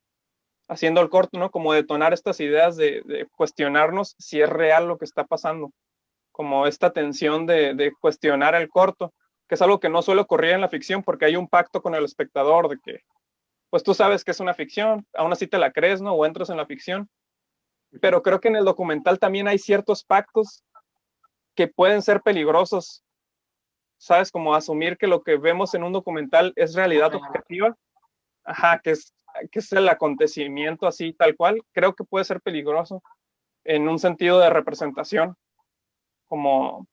haciendo el corto, ¿no? Como detonar estas ideas de cuestionarnos si es real lo que está pasando. Como esta tensión de cuestionar el corto, que es algo que no suele ocurrir en la ficción porque hay un pacto con el espectador de que, pues tú sabes que es una ficción, aún así te la crees, ¿no? O entras en la ficción. Pero creo que en el documental también hay ciertos pactos que pueden ser peligrosos, ¿sabes? Como asumir que lo que vemos en un documental es realidad objetiva, que es el acontecimiento así tal cual, creo que puede ser peligroso en un sentido de representación, como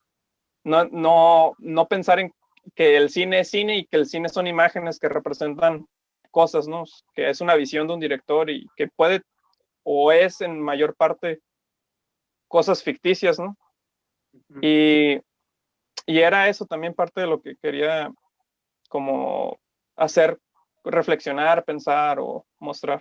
no pensar en que el cine es cine y que el cine son imágenes que representan cosas, ¿no? Que es una visión de un director y que puede o es en mayor parte cosas ficticias, ¿no? Y era eso también parte de lo que quería como hacer reflexionar, pensar o mostrar.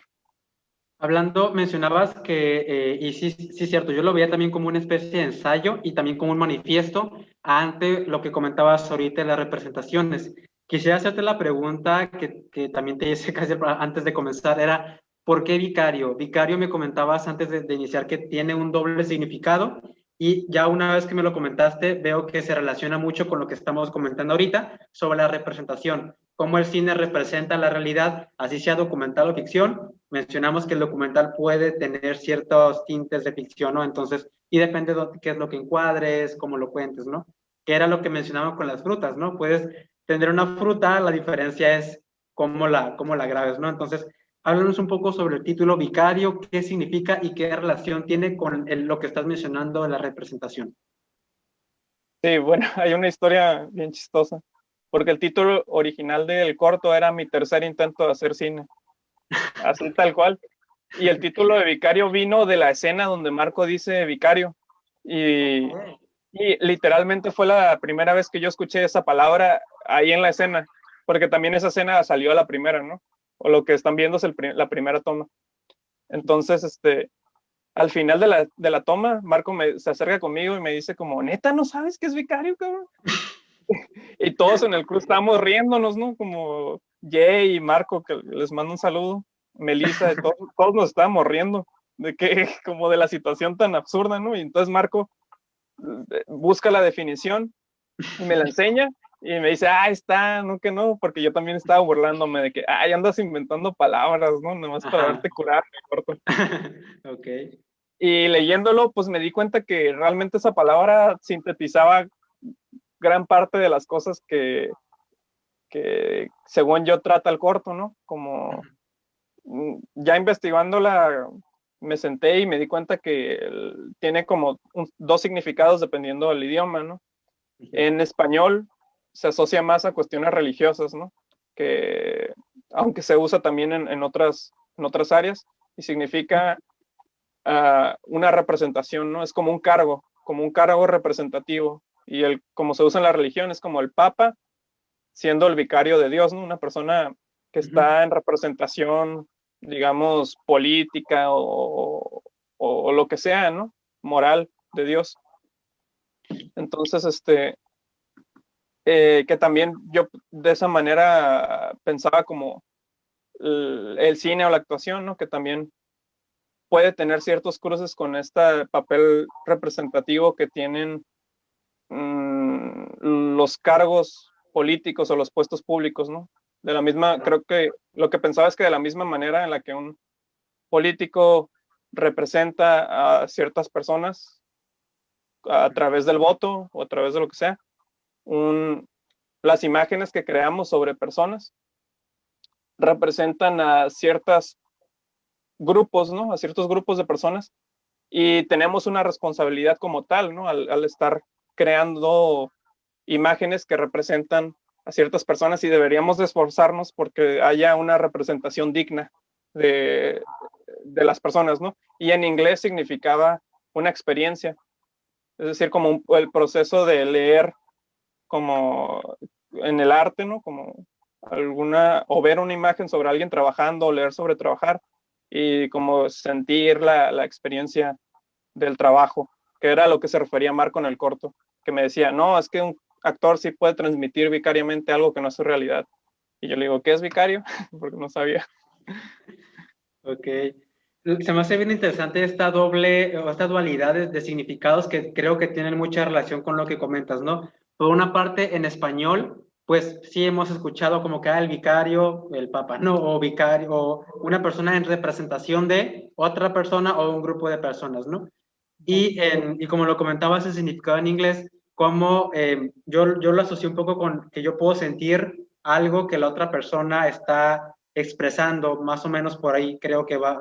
Mencionabas que, y sí, sí, cierto, yo lo veía también como una especie de ensayo y también como un manifiesto ante lo que comentabas ahorita de las representaciones. Quisiera hacerte la pregunta que también te hice casi antes de comenzar, era, ¿Por qué vicario? Vicario me comentabas antes de iniciar que tiene un doble significado y ya una vez que me lo comentaste, veo que se relaciona mucho con lo que estamos comentando ahorita sobre la representación, cómo el cine representa la realidad, así sea documental o ficción. Mencionamos que el documental puede tener ciertos tintes de ficción, ¿no? Entonces, y depende de qué es lo que encuadres, cómo lo cuentes, ¿no? Que era lo que mencionaba con las frutas, ¿no? Puedes tener una fruta, la diferencia es cómo la grabes, ¿no? Entonces, háblanos un poco sobre el título vicario, qué significa y qué relación tiene con lo que estás mencionando de la representación. Sí, bueno, hay una historia bien chistosa, porque el título original del corto era Mi tercer intento de hacer cine, así tal cual. Y el título de vicario vino de la escena donde Marco dice vicario. Y literalmente fue la primera vez que yo escuché esa palabra ahí en la escena, porque también esa escena salió a la primera, ¿no? O lo que están viendo es la primera toma. Entonces, al final de la toma, Marco se acerca conmigo y me dice como, ¿neta no sabes qué es vicario, cabrón? Y todos en el crew estábamos riéndonos, ¿no? Como Jay y Marco, que les mando un saludo, Melissa, todos nos estábamos riendo de que, como de la situación tan absurda, ¿no? Y entonces Marco busca la definición y me la enseña y me dice, está, no que no, porque yo también estaba burlándome de que, andas inventando palabras, ¿no? Nomás para verte curar, corto. Ok. Y leyéndolo, pues me di cuenta que realmente esa palabra sintetizaba gran parte de las cosas que según yo trata el corto, ¿no? Como ya investigándola, me senté y me di cuenta que tiene como dos significados dependiendo del idioma, ¿no? En español se asocia más a cuestiones religiosas, ¿no? Que aunque se usa también en otras áreas y significa una representación, ¿no? Es como un cargo representativo. Y como se usa en la religión, es como el Papa siendo el vicario de Dios, ¿no? Una persona que está en representación, digamos, política o lo que sea, ¿no? Moral de Dios. Entonces, que también yo de esa manera pensaba como el cine o la actuación, ¿no? Que también puede tener ciertos cruces con este papel representativo que tienen los cargos políticos o los puestos públicos, ¿no? De la misma, creo que lo que pensaba es que de la misma manera en la que un político representa a ciertas personas a través del voto o a través de lo que sea, las imágenes que creamos sobre personas representan a ciertos grupos, ¿no? A ciertos grupos de personas y tenemos una responsabilidad como tal, ¿no? Al estar creando imágenes que representan a ciertas personas y deberíamos de esforzarnos porque haya una representación digna de las personas, ¿no? Y en inglés significaba una experiencia, es decir, como el proceso de leer como en el arte, ¿no? Como o ver una imagen sobre alguien trabajando o leer sobre trabajar y como sentir la experiencia del trabajo, que era lo que se refería Marco en el corto, que me decía, no, es que un actor sí puede transmitir vicariamente algo que no es su realidad. Y yo le digo, ¿qué es vicario? Porque no sabía. Ok. Se me hace bien interesante esta dualidad de significados que creo que tienen mucha relación con lo que comentas, ¿no? Por una parte, en español, pues sí hemos escuchado como que el vicario, el papa, ¿no? O vicario, o una persona en representación de otra persona o un grupo de personas, ¿no? Y como lo comentabas, el significado en inglés, como yo lo asocié un poco con que yo puedo sentir algo que la otra persona está expresando, más o menos por ahí creo que va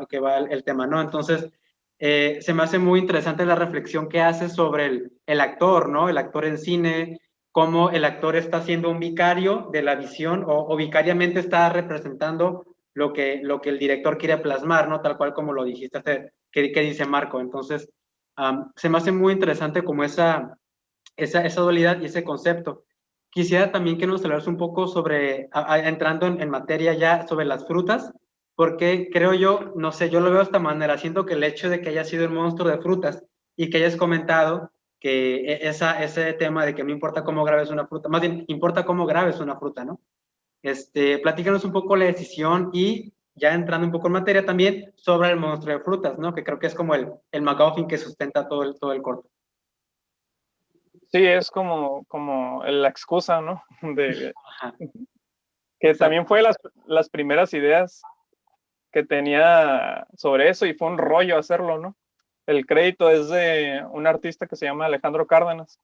el tema, ¿no? Entonces, se me hace muy interesante la reflexión que haces sobre el actor, ¿no? El actor en cine, cómo el actor está siendo un vicario de la visión o vicariamente está representando lo que el director quiere plasmar, ¿no? Tal cual como lo dijiste, que dice Marco. Entonces, se me hace muy interesante como esa dualidad y ese concepto. Quisiera también que nos hablaras un poco sobre, entrando en materia ya, sobre las frutas, porque creo yo, no sé, yo lo veo de esta manera, siento que el hecho de que haya sido un monstruo de frutas y que hayas comentado que ese tema de que no importa cómo grabes una fruta, más bien importa cómo grabes una fruta, ¿no? Platícanos un poco la decisión y ya entrando un poco en materia también, sobre el monstruo de frutas, ¿no? Que creo que es como el MacGuffin que sustenta todo el corto. Sí, es como la excusa, ¿no? De, Ajá. que Exacto. también fue las primeras ideas que tenía sobre eso y fue un rollo hacerlo, ¿no? El crédito es de un artista que se llama Alejandro Cárdenas,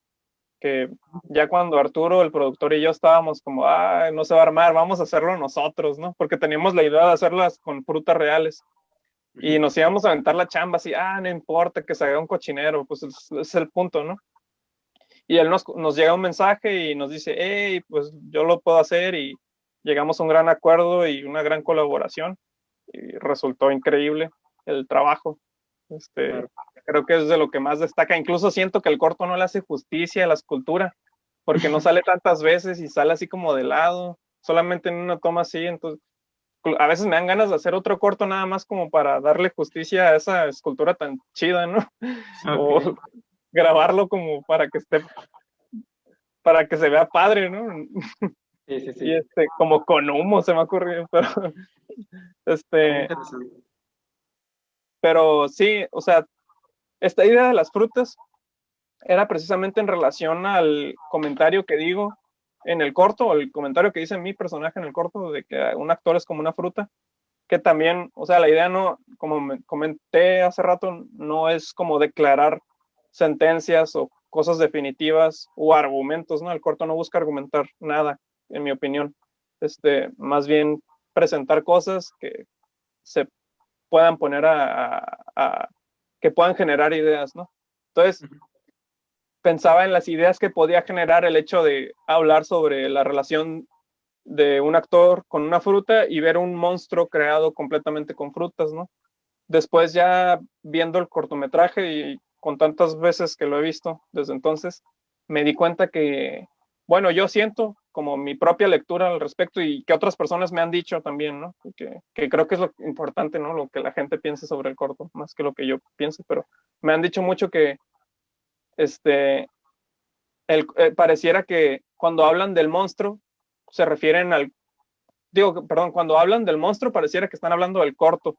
que ya cuando Arturo, el productor y yo estábamos como, no se va a armar, vamos a hacerlo nosotros, ¿no? Porque teníamos la idea de hacerlas con frutas reales y nos íbamos a aventar la chamba así, no importa que se haga un cochinero, pues es el punto, ¿no? Y él nos llega un mensaje y nos dice, hey, pues yo lo puedo hacer y llegamos a un gran acuerdo y una gran colaboración y resultó increíble el trabajo. Claro. Creo que es de lo que más destaca. Incluso siento que el corto no le hace justicia a la escultura porque no sale tantas veces y sale así como de lado, solamente en una toma así. Entonces, a veces me dan ganas de hacer otro corto nada más como para darle justicia a esa escultura tan chida, ¿no? Okay. O grabarlo como para que se vea padre, ¿no? Sí, sí, sí. Y como con humo se me ha ocurrido, pero Muy interesante. pero sí, o sea, esta idea de las frutas era precisamente en relación al comentario que digo en el corto, o el comentario que dice mi personaje en el corto, de que un actor es como una fruta, que también, o sea, la idea no, como me comenté hace rato, no es como declarar sentencias o cosas definitivas o argumentos, ¿no? El corto no busca argumentar nada, en mi opinión. Más bien presentar cosas que se puedan poner que puedan generar ideas, ¿no? Entonces, pensaba en las ideas que podía generar el hecho de hablar sobre la relación de un actor con una fruta y ver un monstruo creado completamente con frutas, ¿no? Después ya viendo el cortometraje y con tantas veces que lo he visto desde entonces, me di cuenta que, bueno, yo siento como mi propia lectura al respecto y que otras personas me han dicho también, ¿no? Que creo que es lo importante, ¿no? Lo que la gente piense sobre el corto, más que lo que yo piense, pero me han dicho mucho que pareciera que cuando hablan del monstruo se refieren perdón, cuando hablan del monstruo pareciera que están hablando del corto,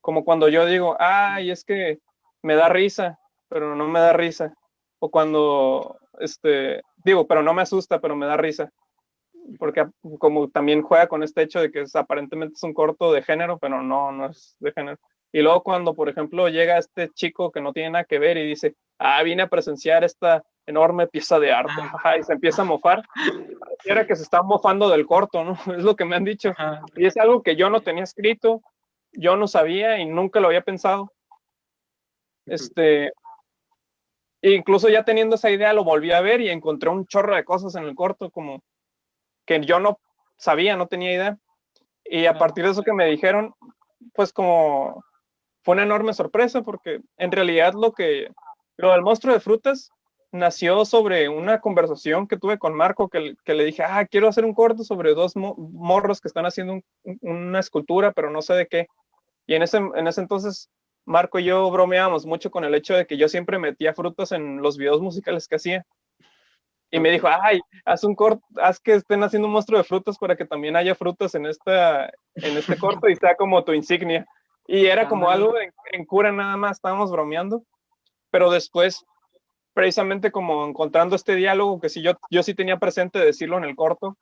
como cuando yo digo, es que me da risa, pero no me da risa, o cuando, pero no me asusta, pero me da risa, porque como también juega con este hecho de que aparentemente es un corto de género, pero no es de género. Y luego cuando, por ejemplo, llega este chico que no tiene nada que ver y dice, vine a presenciar esta enorme pieza de arte, y se empieza a mofar, pareciera que se está mofando del corto, ¿no? Es lo que me han dicho. Y es algo que yo no tenía escrito, yo no sabía y nunca lo había pensado. Incluso ya teniendo esa idea lo volví a ver y encontré un chorro de cosas en el corto como que yo no sabía, no tenía idea. Y a partir de eso que me dijeron, pues como fue una enorme sorpresa porque en realidad lo del monstruo de frutas nació sobre una conversación que tuve con Marco que le dije, quiero hacer un corto sobre dos morros que están haciendo una escultura, pero no sé de qué. Y en ese entonces Marco y yo bromeábamos mucho con el hecho de que yo siempre metía frutas en los videos musicales que hacía. Y me dijo, haz un corto, haz que estén haciendo un monstruo de frutas para que también haya frutas en este corto y sea como tu insignia. Y era como algo en cura nada más, estábamos bromeando. Pero después, precisamente como encontrando este diálogo que sí yo sí tenía presente decirlo en el corto.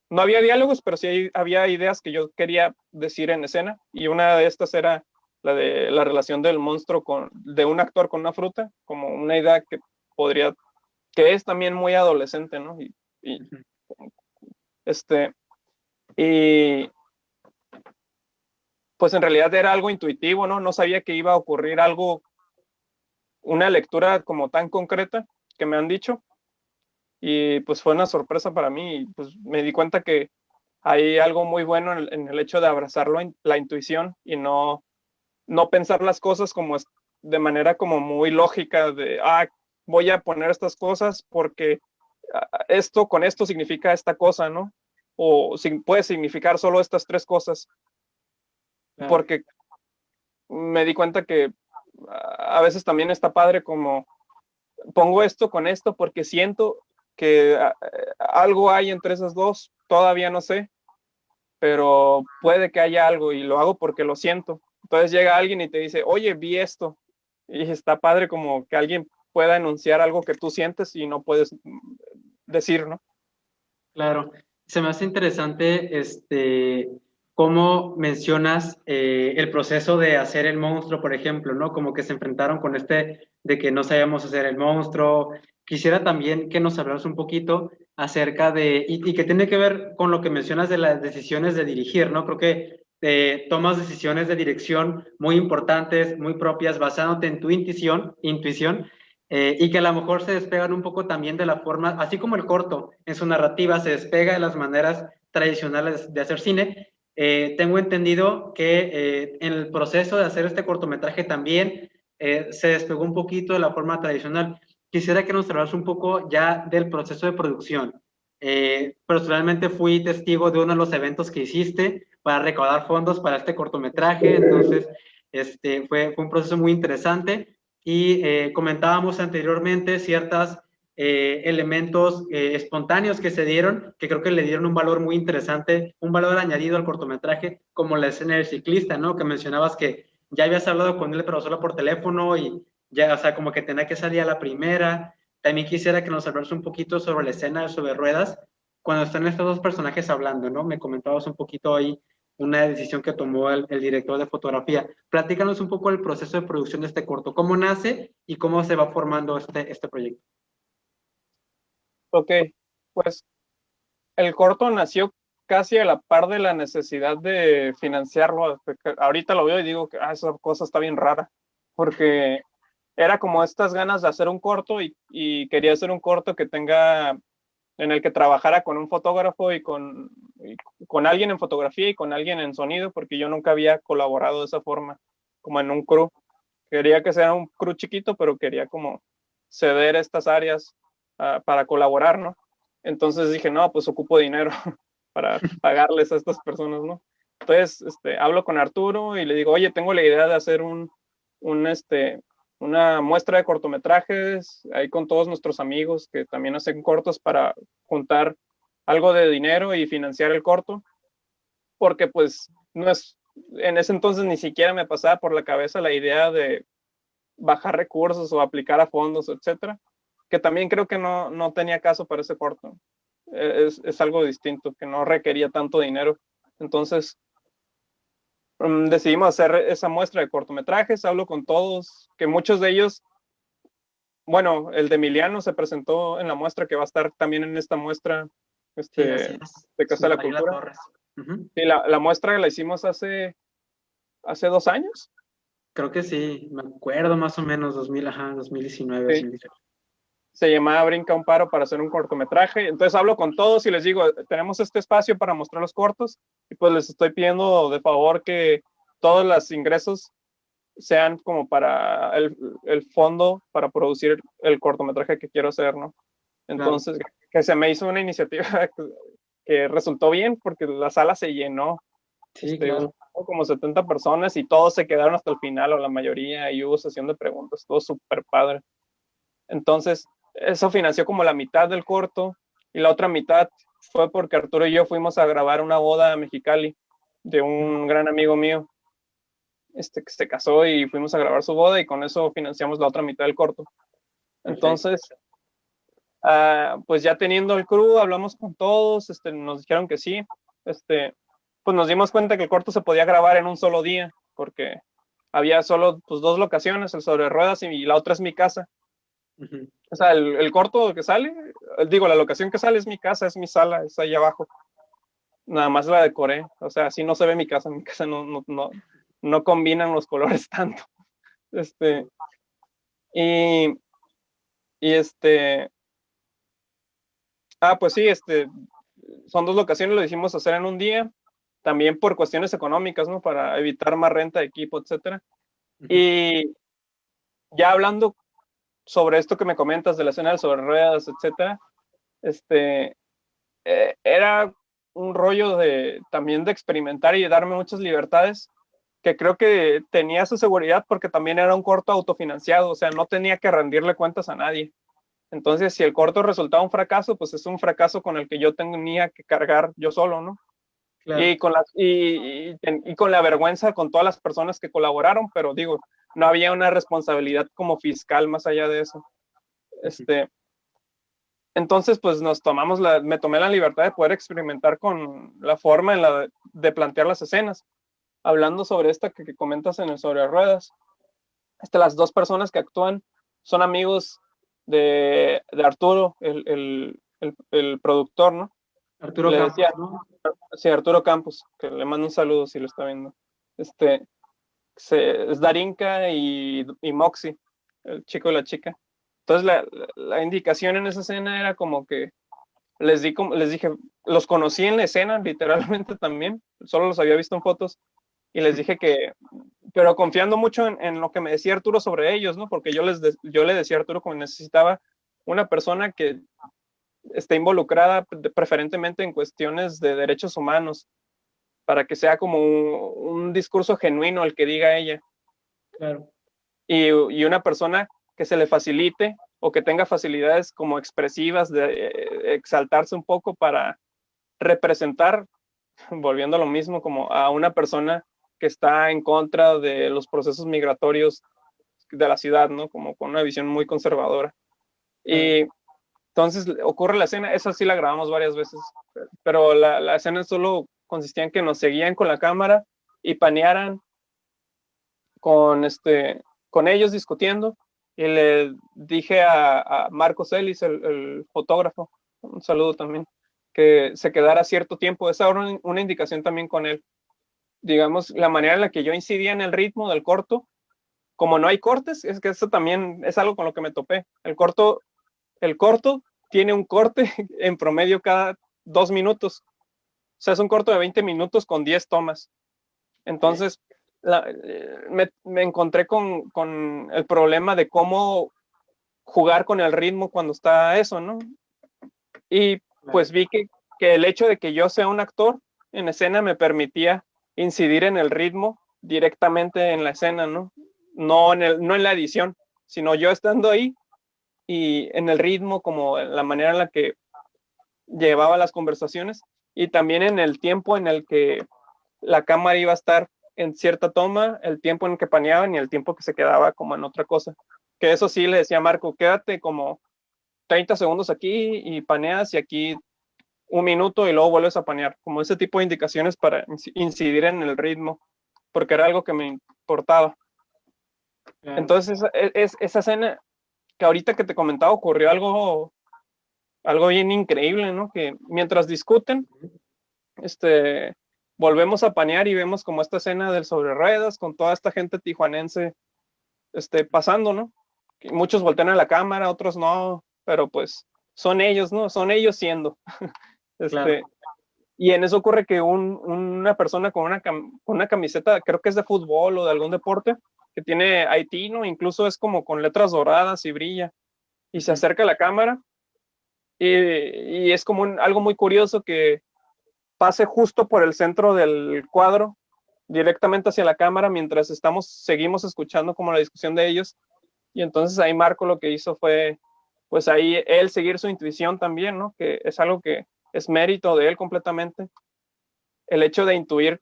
No había diálogos, pero sí había ideas que yo quería decir en escena. Y una de estas era la de la relación del monstruo de un actor con una fruta, como una idea que es también muy adolescente, ¿no? Y pues en realidad era algo intuitivo, ¿no? No sabía que iba a ocurrir una lectura como tan concreta que me han dicho. Y pues fue una sorpresa para mí. Y pues me di cuenta que hay algo muy bueno en el hecho de abrazar la intuición y no pensar las cosas como de manera como muy lógica de, voy a poner estas cosas porque esto con esto significa esta cosa, ¿no? O puede significar solo estas tres cosas. Claro. Porque me di cuenta que a veces también está padre como pongo esto con esto porque siento que algo hay entre esas dos, todavía no sé, pero puede que haya algo y lo hago porque lo siento. Entonces llega alguien y te dice, oye, vi esto. Y está padre como que alguien pueda enunciar algo que tú sientes y no puedes decir, ¿no? Claro, se me hace interesante cómo mencionas el proceso de hacer el monstruo, por ejemplo, ¿no? Como que se enfrentaron con de que no sabíamos hacer el monstruo. Quisiera también que nos hablaras un poquito acerca y que tiene que ver con lo que mencionas de las decisiones de dirigir, ¿no? Creo que tomas decisiones de dirección muy importantes, muy propias, basándote en tu intuición, y que a lo mejor se despegan un poco también de la forma, así como el corto en su narrativa se despega de las maneras tradicionales de hacer cine. Tengo entendido que en el proceso de hacer este cortometraje también se despegó un poquito de la forma tradicional. Quisiera que nos hablaras un poco ya del proceso de producción. Personalmente fui testigo de uno de los eventos que hiciste para recaudar fondos para este cortometraje, entonces fue un proceso muy interesante. Y comentábamos anteriormente ciertos elementos espontáneos que se dieron, que creo que le dieron un valor muy interesante, un valor añadido al cortometraje, como la escena del ciclista, ¿no? Que mencionabas que ya habías hablado con él, pero solo por teléfono y ya, o sea, como que tenía que salir a la primera. También quisiera que nos hablaras un poquito sobre la escena sobre ruedas, cuando están estos dos personajes hablando, ¿no? Me comentabas un poquito ahí una decisión que tomó el director de fotografía. Platícanos un poco el proceso de producción de este corto, cómo nace y cómo se va formando este proyecto. Ok, pues el corto nació casi a la par de la necesidad de financiarlo. Ahorita lo veo y digo que esa cosa está bien rara, porque era como estas ganas de hacer un corto y quería hacer un corto que tenga, en el que trabajara con un fotógrafo y con alguien en fotografía y con alguien en sonido, porque yo nunca había colaborado de esa forma, como en un crew. Quería que sea un crew chiquito, pero quería como ceder estas áreas para colaborar, ¿no? Entonces dije, no, pues ocupo dinero para pagarles a estas personas, ¿no? Entonces, hablo con Arturo y le digo, oye, tengo la idea de hacer una muestra de cortometrajes ahí con todos nuestros amigos que también hacen cortos para juntar algo de dinero y financiar el corto, porque pues no es, en ese entonces ni siquiera me pasaba por la cabeza la idea de bajar recursos o aplicar a fondos, etcétera, que también creo que no tenía caso para ese corto. Es algo distinto, que no requería tanto dinero. Entonces, decidimos hacer esa muestra de cortometrajes, hablo con todos, que muchos de ellos, bueno, el de Emiliano se presentó en la muestra, que va a estar también en esta muestra Sí, de Casa de la Cultura. Sí, la muestra la hicimos hace 2 años. Creo que sí, me acuerdo más o menos, 2019, Sí. 2018. Se llamaba Brinca un Paro para hacer un cortometraje. Entonces hablo con todos y les digo, tenemos este espacio para mostrar los cortos y pues les estoy pidiendo de favor que todos los ingresos sean como para el fondo para producir el cortometraje que quiero hacer, ¿no? Entonces, claro, que se me hizo una iniciativa que resultó bien porque la sala se llenó. Sí, claro. Como 70 personas y todos se quedaron hasta el final o la mayoría y hubo sesión de preguntas, todo súper padre. Entonces, eso financió como la mitad del corto y la otra mitad fue porque Arturo y yo fuimos a grabar una boda a Mexicali de un gran amigo mío que se casó y fuimos a grabar su boda y con eso financiamos la otra mitad del corto. Entonces, pues ya teniendo el crew, hablamos con todos, nos dijeron que sí, pues nos dimos cuenta que el corto se podía grabar en un solo día porque había solo pues 2 locaciones, el sobre ruedas y la otra es mi casa. Uh-huh. O sea, el corto que sale, la locación que sale es mi casa, es mi sala, es ahí abajo. Nada más la decoré, o sea, así no se ve mi casa no combinan los colores tanto. Pues sí, son 2 locaciones, lo hicimos hacer en un día, también por cuestiones económicas, ¿no? Para evitar más renta de equipo, etcétera. Uh-huh. Y ya hablando sobre esto que me comentas de la escena del sobre ruedas, etcétera, era un rollo también de experimentar y de darme muchas libertades, que creo que tenía su seguridad porque también era un corto autofinanciado, o sea, no tenía que rendirle cuentas a nadie. Entonces, si el corto resultaba un fracaso, pues es un fracaso con el que yo tenía que cargar yo solo, ¿no? Claro. Y con la vergüenza con todas las personas que colaboraron, pero digo, no había una responsabilidad como fiscal más allá de eso. Entonces, pues me tomé la libertad de poder experimentar con la forma de plantear las escenas. Hablando sobre esta que comentas en el Sobre Ruedas, las dos personas que actúan son amigos de Arturo, el productor, ¿no? Arturo Le Campos, decía, ¿no? sí, Arturo Campos, que le mando un saludo si lo está viendo. Es Darinka y Moxie, el chico y la chica. Entonces la indicación en esa escena era como que les dije, los conocí en la escena literalmente también, solo los había visto en fotos, y les dije pero confiando mucho en lo que me decía Arturo sobre ellos, ¿no? Porque yo le decía a Arturo que necesitaba una persona que esté involucrada preferentemente en cuestiones de derechos humanos, para que sea como un discurso genuino el que diga ella. Claro. Y una persona que se le facilite o que tenga facilidades como expresivas de exaltarse un poco para representar, volviendo a lo mismo, como a una persona que está en contra de los procesos migratorios de la ciudad, ¿no? Como con una visión muy conservadora. Y entonces ocurre la escena, esa sí la grabamos varias veces, pero la escena solo consistía en que nos seguían con la cámara y panearan con ellos discutiendo, y le dije a Marcos Ellis, el fotógrafo, un saludo también, que se quedara cierto tiempo. Esa era una indicación también con él. Digamos, la manera en la que yo incidía en el ritmo del corto, como no hay cortes, es que eso también es algo con lo que me topé. El corto tiene un corte en promedio cada 2 minutos. O sea, es un corto de 20 minutos con 10 tomas. Entonces, me encontré con el problema de cómo jugar con el ritmo cuando está eso, ¿no? Y pues vi que el hecho de que yo sea un actor en escena me permitía incidir en el ritmo directamente en la escena, ¿no? No en la edición, sino yo estando ahí y en el ritmo, como en la manera en la que llevaba las conversaciones, y también en el tiempo en el que la cámara iba a estar en cierta toma, el tiempo en el que paneaban y el tiempo que se quedaba como en otra cosa. Que eso sí le decía a Marco, quédate como 30 segundos aquí y paneas, y aquí 1 minuto y luego vuelves a panear. Como ese tipo de indicaciones para incidir en el ritmo, porque era algo que me importaba. Claro. Entonces, esa escena que ahorita que te comentaba, ocurrió algo bien increíble, ¿no? Que mientras discuten, volvemos a panear y vemos como esta escena del Sobre Ruedas con toda esta gente tijuanense pasando, ¿no? Y muchos voltean a la cámara, otros no, pero pues son ellos, ¿no? Son ellos siendo. Claro. Y en eso ocurre que una persona con una camiseta, creo que es de fútbol o de algún deporte, que tiene Haití, ¿no? Incluso es como con letras doradas y brilla, y se acerca a la cámara, y es como algo muy curioso que pase justo por el centro del cuadro, directamente hacia la cámara, mientras seguimos escuchando como la discusión de ellos. Y entonces ahí Marco lo que hizo fue, pues ahí él seguir su intuición también, ¿no? Que es algo que es mérito de él completamente. El hecho de intuir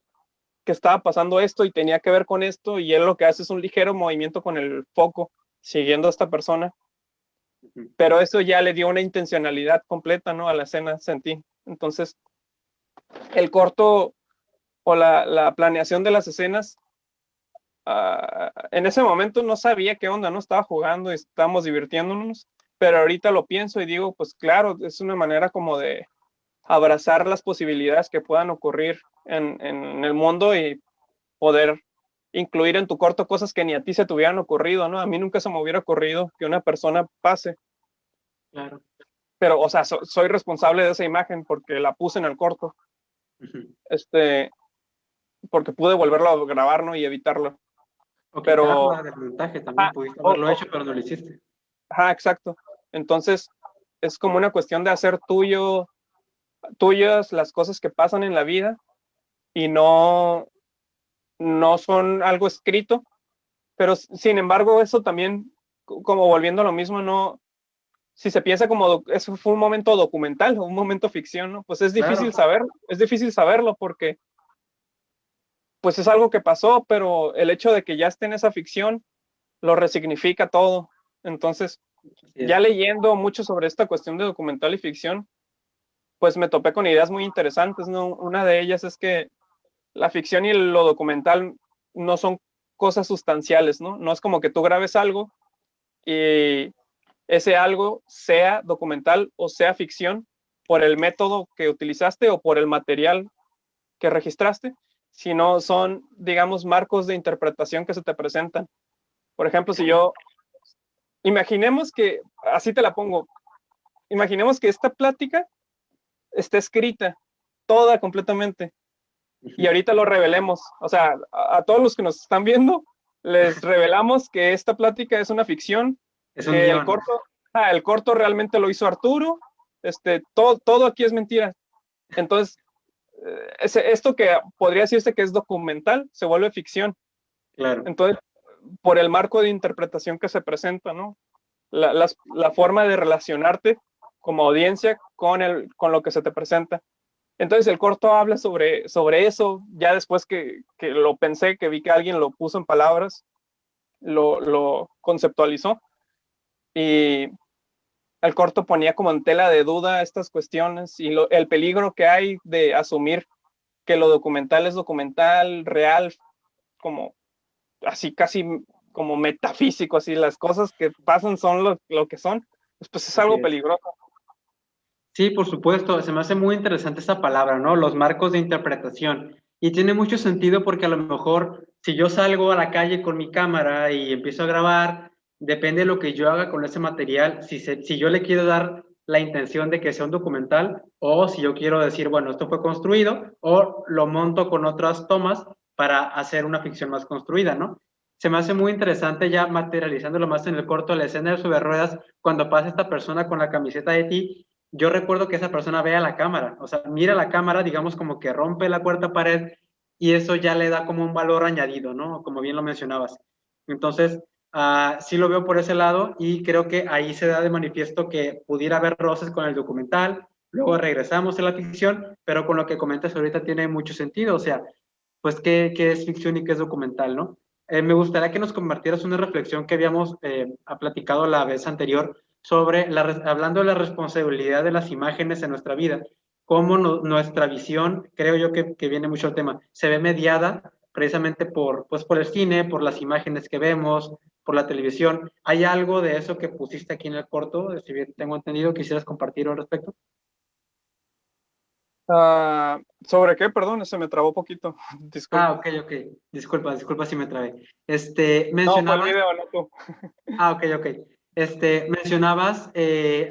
que estaba pasando esto y tenía que ver con esto, y él lo que hace es un ligero movimiento con el foco, siguiendo a esta persona. Pero eso ya le dio una intencionalidad completa, ¿no? A la escena, sentí. Entonces, el corto o la planeación de las escenas, en ese momento no sabía qué onda, ¿no? Estaba jugando y estábamos divirtiéndonos, pero ahorita lo pienso y digo, pues claro, es una manera como de abrazar las posibilidades que puedan ocurrir en el mundo y poder incluir en tu corto cosas que ni a ti se te hubieran ocurrido, ¿no? A mí nunca se me hubiera ocurrido que una persona pase. Claro. Pero, o sea, soy responsable de esa imagen porque la puse en el corto. Porque pude volverlo a grabar, ¿no? Y evitarlo. O pero quitarla del montaje también, pudiste haberlo hecho, pero no lo hiciste. Ajá, exacto. Entonces, es como una cuestión de hacer tuyas las cosas que pasan en la vida, y no son algo escrito, pero sin embargo eso también, como volviendo a lo mismo, no si se piensa como eso fue un momento documental o un momento ficción, ¿no? Pues es difícil saberlo porque pues es algo que pasó, pero el hecho de que ya esté en esa ficción lo resignifica todo. Entonces, ya leyendo mucho sobre esta cuestión de documental y ficción, pues me topé con ideas muy interesantes, ¿no? Una de ellas es que la ficción y lo documental no son cosas sustanciales, ¿no? No es como que tú grabes algo y ese algo sea documental o sea ficción por el método que utilizaste o por el material que registraste, sino son, digamos, marcos de interpretación que se te presentan. Por ejemplo, imaginemos que, así te la pongo, imaginemos que esta plática está escrita, toda completamente, y ahorita lo revelemos, o sea, a todos los que nos están viendo, les revelamos que esta plática es una ficción, Es un que guión. el corto realmente lo hizo Arturo, todo aquí es mentira. Entonces, esto que podría decirse que es documental, se vuelve ficción. Claro. Entonces, por el marco de interpretación que se presenta, ¿no? La forma de relacionarte como audiencia con lo que se te presenta. Entonces el corto habla sobre eso, ya después que lo pensé, que vi que alguien lo puso en palabras, lo conceptualizó, y el corto ponía como en tela de duda estas cuestiones y el peligro que hay de asumir que lo documental es documental, real, como así casi como metafísico, así las cosas que pasan son lo que son, pues es algo peligroso. Sí, por supuesto, se me hace muy interesante esa palabra, ¿no? Los marcos de interpretación. Y tiene mucho sentido porque a lo mejor si yo salgo a la calle con mi cámara y empiezo a grabar, depende de lo que yo haga con ese material, si yo le quiero dar la intención de que sea un documental o si yo quiero decir, bueno, esto fue construido o lo monto con otras tomas para hacer una ficción más construida, ¿no? Se me hace muy interesante ya materializándolo más en el corto, la escena de sobre ruedas, cuando pasa esta persona con la camiseta de ti. Yo recuerdo que esa persona ve a la cámara, o sea, mira la cámara, digamos como que rompe la cuarta pared y eso ya le da como un valor añadido, ¿no? Como bien lo mencionabas. Entonces, sí lo veo por ese lado y creo que ahí se da de manifiesto que pudiera haber roces con el documental, luego regresamos a la ficción, pero con lo que comentas ahorita tiene mucho sentido, o sea, pues qué es ficción y qué es documental, ¿no? Me gustaría que nos compartieras una reflexión que habíamos platicado la vez anterior sobre, hablando de la responsabilidad de las imágenes en nuestra vida, cómo nuestra visión, creo yo que viene mucho el tema, se ve mediada precisamente pues por el cine, por las imágenes que vemos, por la televisión. ¿Hay algo de eso que pusiste aquí en el corto? Si bien tengo entendido, ¿quisieras compartir al respecto? ¿Sobre qué? Perdón, se me trabó un poquito. Disculpa. Ok. Disculpa si me trabé. No, fue el video, no tú. Ok. Mencionabas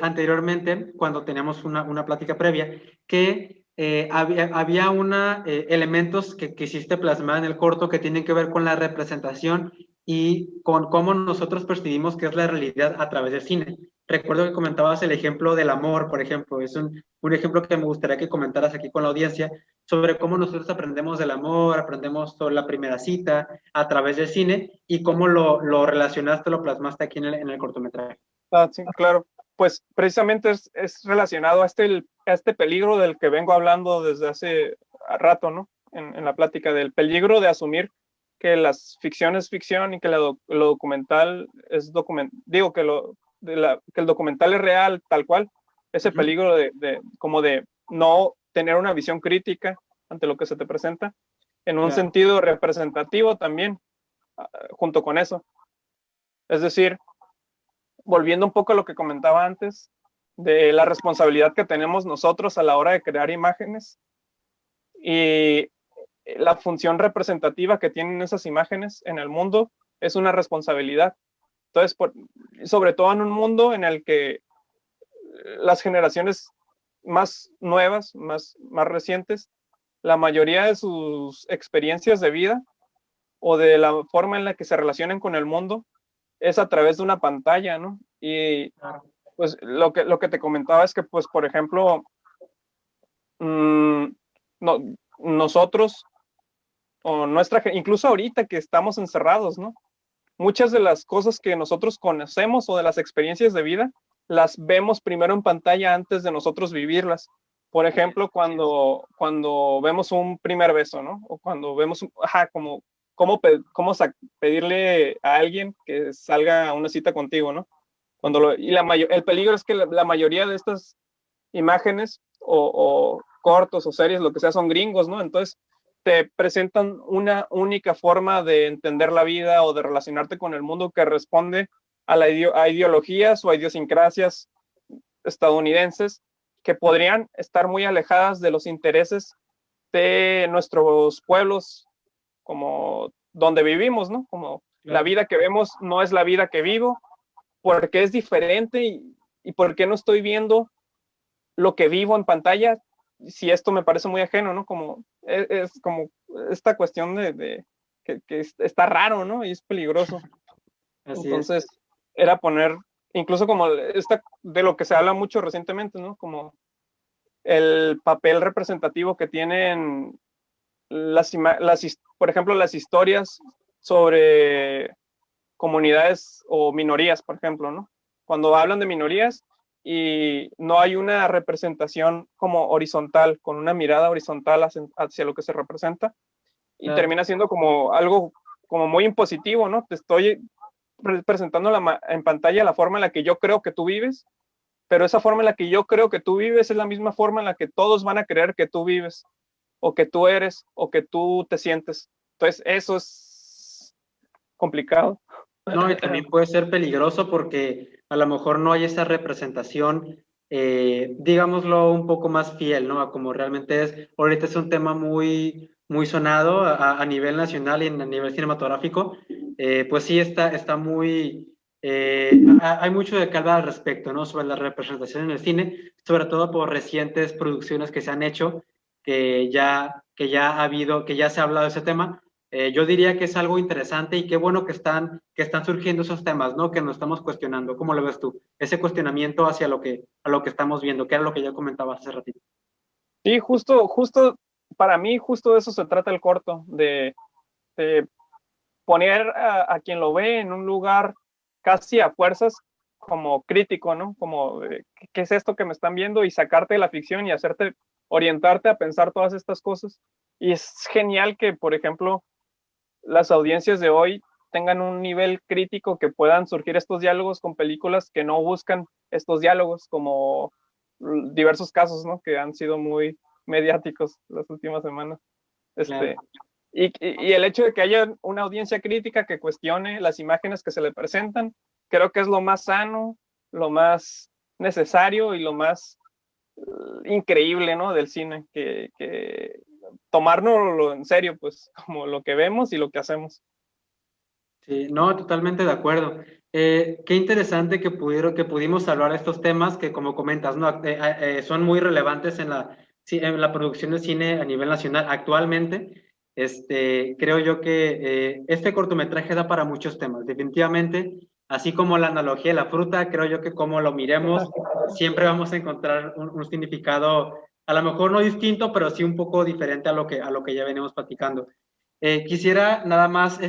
anteriormente, cuando teníamos una plática previa, que había elementos que quisiste plasmar en el corto que tienen que ver con la representación y con cómo nosotros percibimos que es la realidad a través del cine. Recuerdo que comentabas el ejemplo del amor, por ejemplo. Es un ejemplo que me gustaría que comentaras aquí con la audiencia sobre cómo nosotros aprendemos del amor, aprendemos sobre la primera cita a través del cine y cómo lo relacionaste, lo plasmaste aquí en el cortometraje. Sí, claro. Pues precisamente es relacionado a este peligro del que vengo hablando desde hace rato, ¿no? En la plática del peligro de asumir que la ficción es ficción y que lo documental es documental. Digo que el documental es real, tal cual. Ese peligro como de no tener una visión crítica ante lo que se te presenta, en un sentido representativo también, junto con eso. Es decir, volviendo un poco a lo que comentaba antes, de la responsabilidad que tenemos nosotros a la hora de crear imágenes y la función representativa que tienen esas imágenes en el mundo es una responsabilidad. Entonces, sobre todo en un mundo en el que las generaciones más nuevas, más recientes, la mayoría de sus experiencias de vida o de la forma en la que se relacionan con el mundo es a través de una pantalla, ¿no? Y pues lo que te comentaba es que, pues, por ejemplo, nosotros, o incluso ahorita que estamos encerrados, ¿no? Muchas de las cosas que nosotros conocemos o de las experiencias de vida las vemos primero en pantalla antes de nosotros vivirlas. Por ejemplo, cuando vemos un primer beso, ¿no? O cuando vemos, cómo pedirle a alguien que salga a una cita contigo, ¿no? El peligro es que la mayoría de estas imágenes o cortos o series, lo que sea, son gringos, ¿no? Entonces te presentan una única forma de entender la vida o de relacionarte con el mundo que responde a ideologías o a idiosincrasias estadounidenses que podrían estar muy alejadas de los intereses de nuestros pueblos, como donde vivimos, ¿no? Como la vida que vemos no es la vida que vivo, porque es diferente y por qué no estoy viendo lo que vivo en pantalla, si esto me parece muy ajeno, ¿no? Como es como esta cuestión de que está raro, ¿no? Y es peligroso. Entonces, era poner, incluso como de lo que se habla mucho recientemente, ¿no? Como el papel representativo que tienen por ejemplo, las historias sobre comunidades o minorías, por ejemplo, ¿no? Cuando hablan de minorías y no hay una representación como horizontal, con una mirada horizontal hacia lo que se representa, y termina siendo como algo como muy impositivo, ¿no? Te estoy presentando en pantalla la forma en la que yo creo que tú vives, pero esa forma en la que yo creo que tú vives es la misma forma en la que todos van a creer que tú vives, o que tú eres, o que tú te sientes. Entonces, eso es complicado. No, y también puede ser peligroso porque a lo mejor no hay esa representación, digámoslo, un poco más fiel, ¿no? A como realmente es. Ahorita es un tema muy, muy sonado a nivel nacional y a nivel cinematográfico. Pues sí, está muy... hay mucho de que hablar al respecto, ¿no? Sobre la representación en el cine, sobre todo por recientes producciones que se han hecho, que ya se ha hablado de ese tema. Yo diría que es algo interesante y qué bueno que están surgiendo esos temas, ¿no? Que nos estamos cuestionando. ¿Cómo lo ves tú? Ese cuestionamiento hacia a lo que estamos viendo, que era lo que ya comentabas hace ratito. Sí, justo, para mí, justo de eso se trata el corto, de poner a quien lo ve en un lugar casi a fuerzas como crítico, ¿no? Como, ¿qué es esto que me están viendo? Y sacarte de la ficción y orientarte a pensar todas estas cosas. Y es genial que, por ejemplo, las audiencias de hoy tengan un nivel crítico, que puedan surgir estos diálogos con películas que no buscan estos diálogos, como diversos casos, ¿no? Que han sido muy mediáticos las últimas semanas. Claro. Y el hecho de que haya una audiencia crítica que cuestione las imágenes que se le presentan, creo que es lo más sano, lo más necesario y lo más increíble, ¿no? Del cine, que tomárnoslo en serio, pues, como lo que vemos y lo que hacemos. Sí, no, totalmente de acuerdo. Qué interesante que pudimos hablar de estos temas que, como comentas, ¿no? Son muy relevantes en la producción de cine a nivel nacional actualmente. Creo yo que este cortometraje da para muchos temas, definitivamente. Así como la analogía de la fruta, creo yo que como lo miremos, siempre vamos a encontrar un significado, a lo mejor no distinto, pero sí un poco diferente a lo que ya venimos platicando. Quisiera nada más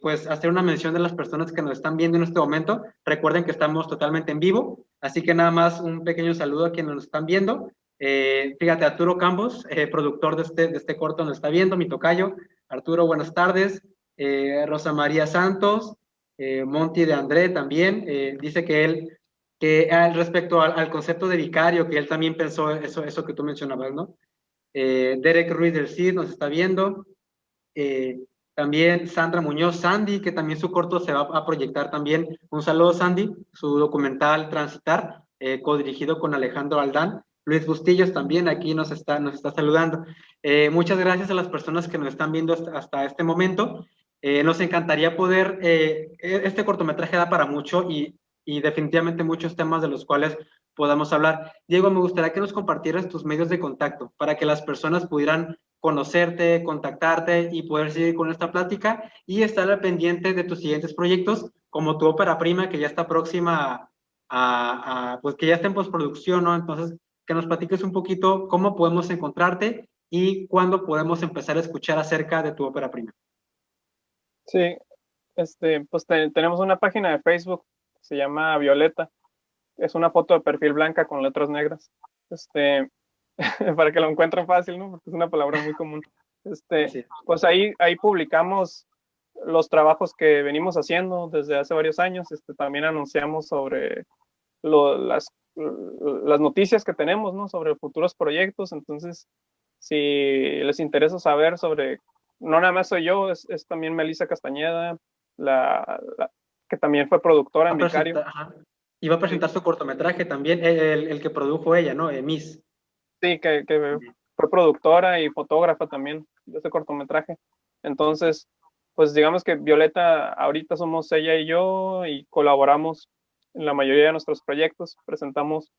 pues hacer una mención de las personas que nos están viendo en este momento. Recuerden que estamos totalmente en vivo, así que nada más un pequeño saludo a quienes nos están viendo. Fíjate, Arturo Campos, productor de este corto, nos está viendo, mi tocayo. Arturo, buenas tardes. Rosa María Santos, Monty de André también, dice respecto al concepto de vicario, que él también pensó eso que tú mencionabas, ¿no? Derek Ruiz del CID nos está viendo. También Sandra Muñoz, Sandy, que también su corto se va a proyectar también. Un saludo, Sandy, su documental Transitar, codirigido con Alejandro Aldán. Luis Bustillos también aquí nos está saludando. Muchas gracias a las personas que nos están viendo hasta este momento. Nos encantaría poder, este cortometraje da para mucho y definitivamente muchos temas de los cuales podamos hablar. Diego, me gustaría que nos compartieras tus medios de contacto para que las personas pudieran conocerte, contactarte y poder seguir con esta plática y estar al pendiente de tus siguientes proyectos, como tu ópera prima, que ya está próxima pues que ya está en postproducción, ¿no? Entonces, que nos platiques un poquito cómo podemos encontrarte y cuándo podemos empezar a escuchar acerca de tu ópera prima. Sí, pues tenemos una página de Facebook, se llama Violeta, es una foto de perfil blanca con letras negras. Para que lo encuentren fácil, ¿no? Porque es una palabra muy común. Sí. Pues ahí publicamos los trabajos que venimos haciendo desde hace varios años. También anunciamos sobre las noticias que tenemos, ¿no? Sobre futuros proyectos. Entonces, si les interesa saber sobre, no nada más soy yo, es también Melissa Castañeda, que también fue productora en Vicario. Y va a presentar su cortometraje también, el que produjo ella, ¿no? Miss. Sí, que fue productora y fotógrafa también de ese cortometraje. Entonces, pues digamos que Violeta, ahorita somos ella y yo y colaboramos en la mayoría de nuestros proyectos, presentamos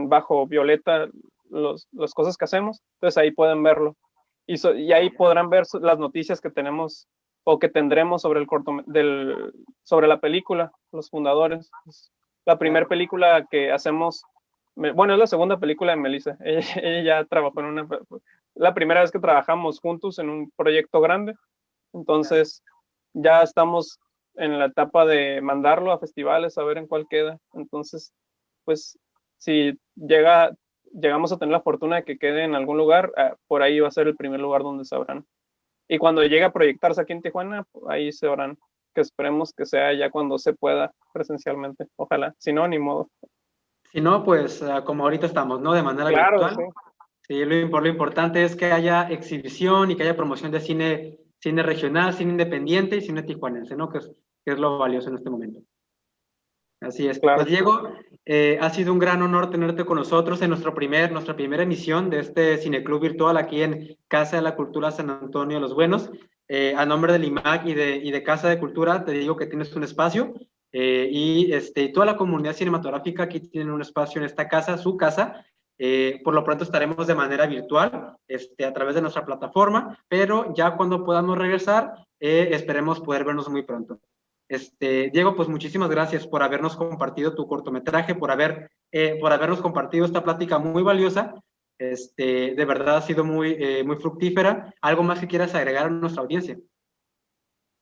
bajo Violeta las cosas que hacemos, entonces ahí pueden verlo. Y ahí podrán ver las noticias que tenemos o que tendremos sobre sobre la película, los fundadores. La primera película que hacemos, bueno, es la segunda película de Melissa. Ella ya trabajó la primera vez que trabajamos juntos en un proyecto grande. Entonces, ya estamos en la etapa de mandarlo a festivales a ver en cuál queda. Entonces, pues, si llegamos a tener la fortuna de que quede en algún lugar, por ahí va a ser el primer lugar donde sabrán. Y cuando llegue a proyectarse aquí en Tijuana, ahí se verán, que esperemos que sea ya cuando se pueda presencialmente. Ojalá, si no, ni modo. Si no, pues como ahorita estamos, ¿no? De manera Claro, virtual. Sí, lo importante es que haya exhibición y que haya promoción de cine regional, cine independiente y cine tijuanense, ¿no? Que es lo valioso en este momento. Así es. Claro. Pues Diego, ha sido un gran honor tenerte con nosotros en nuestra primera emisión de este Cineclub virtual aquí en Casa de la Cultura San Antonio de los Buenos. A nombre del IMAC y de Casa de Cultura, te digo que tienes un espacio y toda la comunidad cinematográfica aquí tiene un espacio en esta casa, su casa. Por lo pronto estaremos de manera virtual a través de nuestra plataforma, pero ya cuando podamos regresar, esperemos poder vernos muy pronto. Diego, pues muchísimas gracias por habernos compartido tu cortometraje, por habernos compartido esta plática muy valiosa. De verdad ha sido muy fructífera. ¿Algo más que quieras agregar a nuestra audiencia?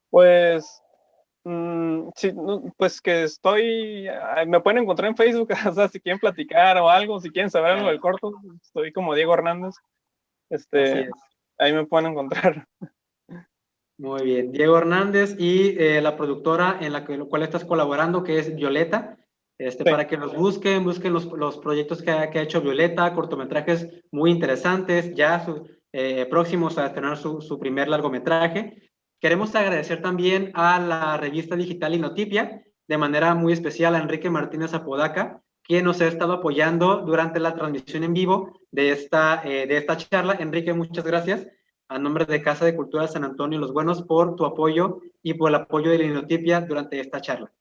Pues, sí, pues que me pueden encontrar en Facebook, o sea, si quieren platicar o algo, si quieren saber algo del corto, estoy como Diego Hernández. Ahí me pueden encontrar. Muy bien, Diego Hernández y la productora en la cual estás colaborando, que es Violeta, Sí. Para que los busquen los proyectos que ha hecho Violeta, cortometrajes muy interesantes, ya próximos a estrenar su primer largometraje. Queremos agradecer también a la revista digital Linotipia, de manera muy especial a Enrique Martínez Apodaca, quien nos ha estado apoyando durante la transmisión en vivo de esta charla. Enrique, muchas gracias. A nombre de Casa de Cultura San Antonio Los Buenos, por tu apoyo y por el apoyo de Linotipia durante esta charla.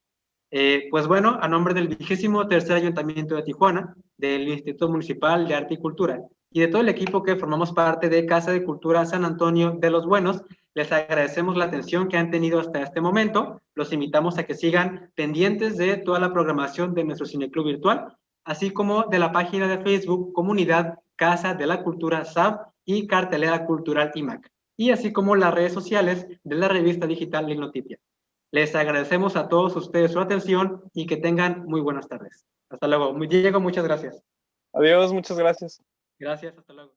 Pues bueno, a nombre del 23º Ayuntamiento de Tijuana, del Instituto Municipal de Arte y Cultura y de todo el equipo que formamos parte de Casa de Cultura San Antonio de Los Buenos, les agradecemos la atención que han tenido hasta este momento. Los invitamos a que sigan pendientes de toda la programación de nuestro Cineclub virtual, así como de la página de Facebook Comunidad Casa de la Cultura SAB y Cartelera Cultural IMAC, y así como las redes sociales de la revista digital Linotipia. Les agradecemos a todos ustedes su atención y que tengan muy buenas tardes. Hasta luego. Diego, muchas gracias. Adiós, muchas gracias. Gracias, hasta luego.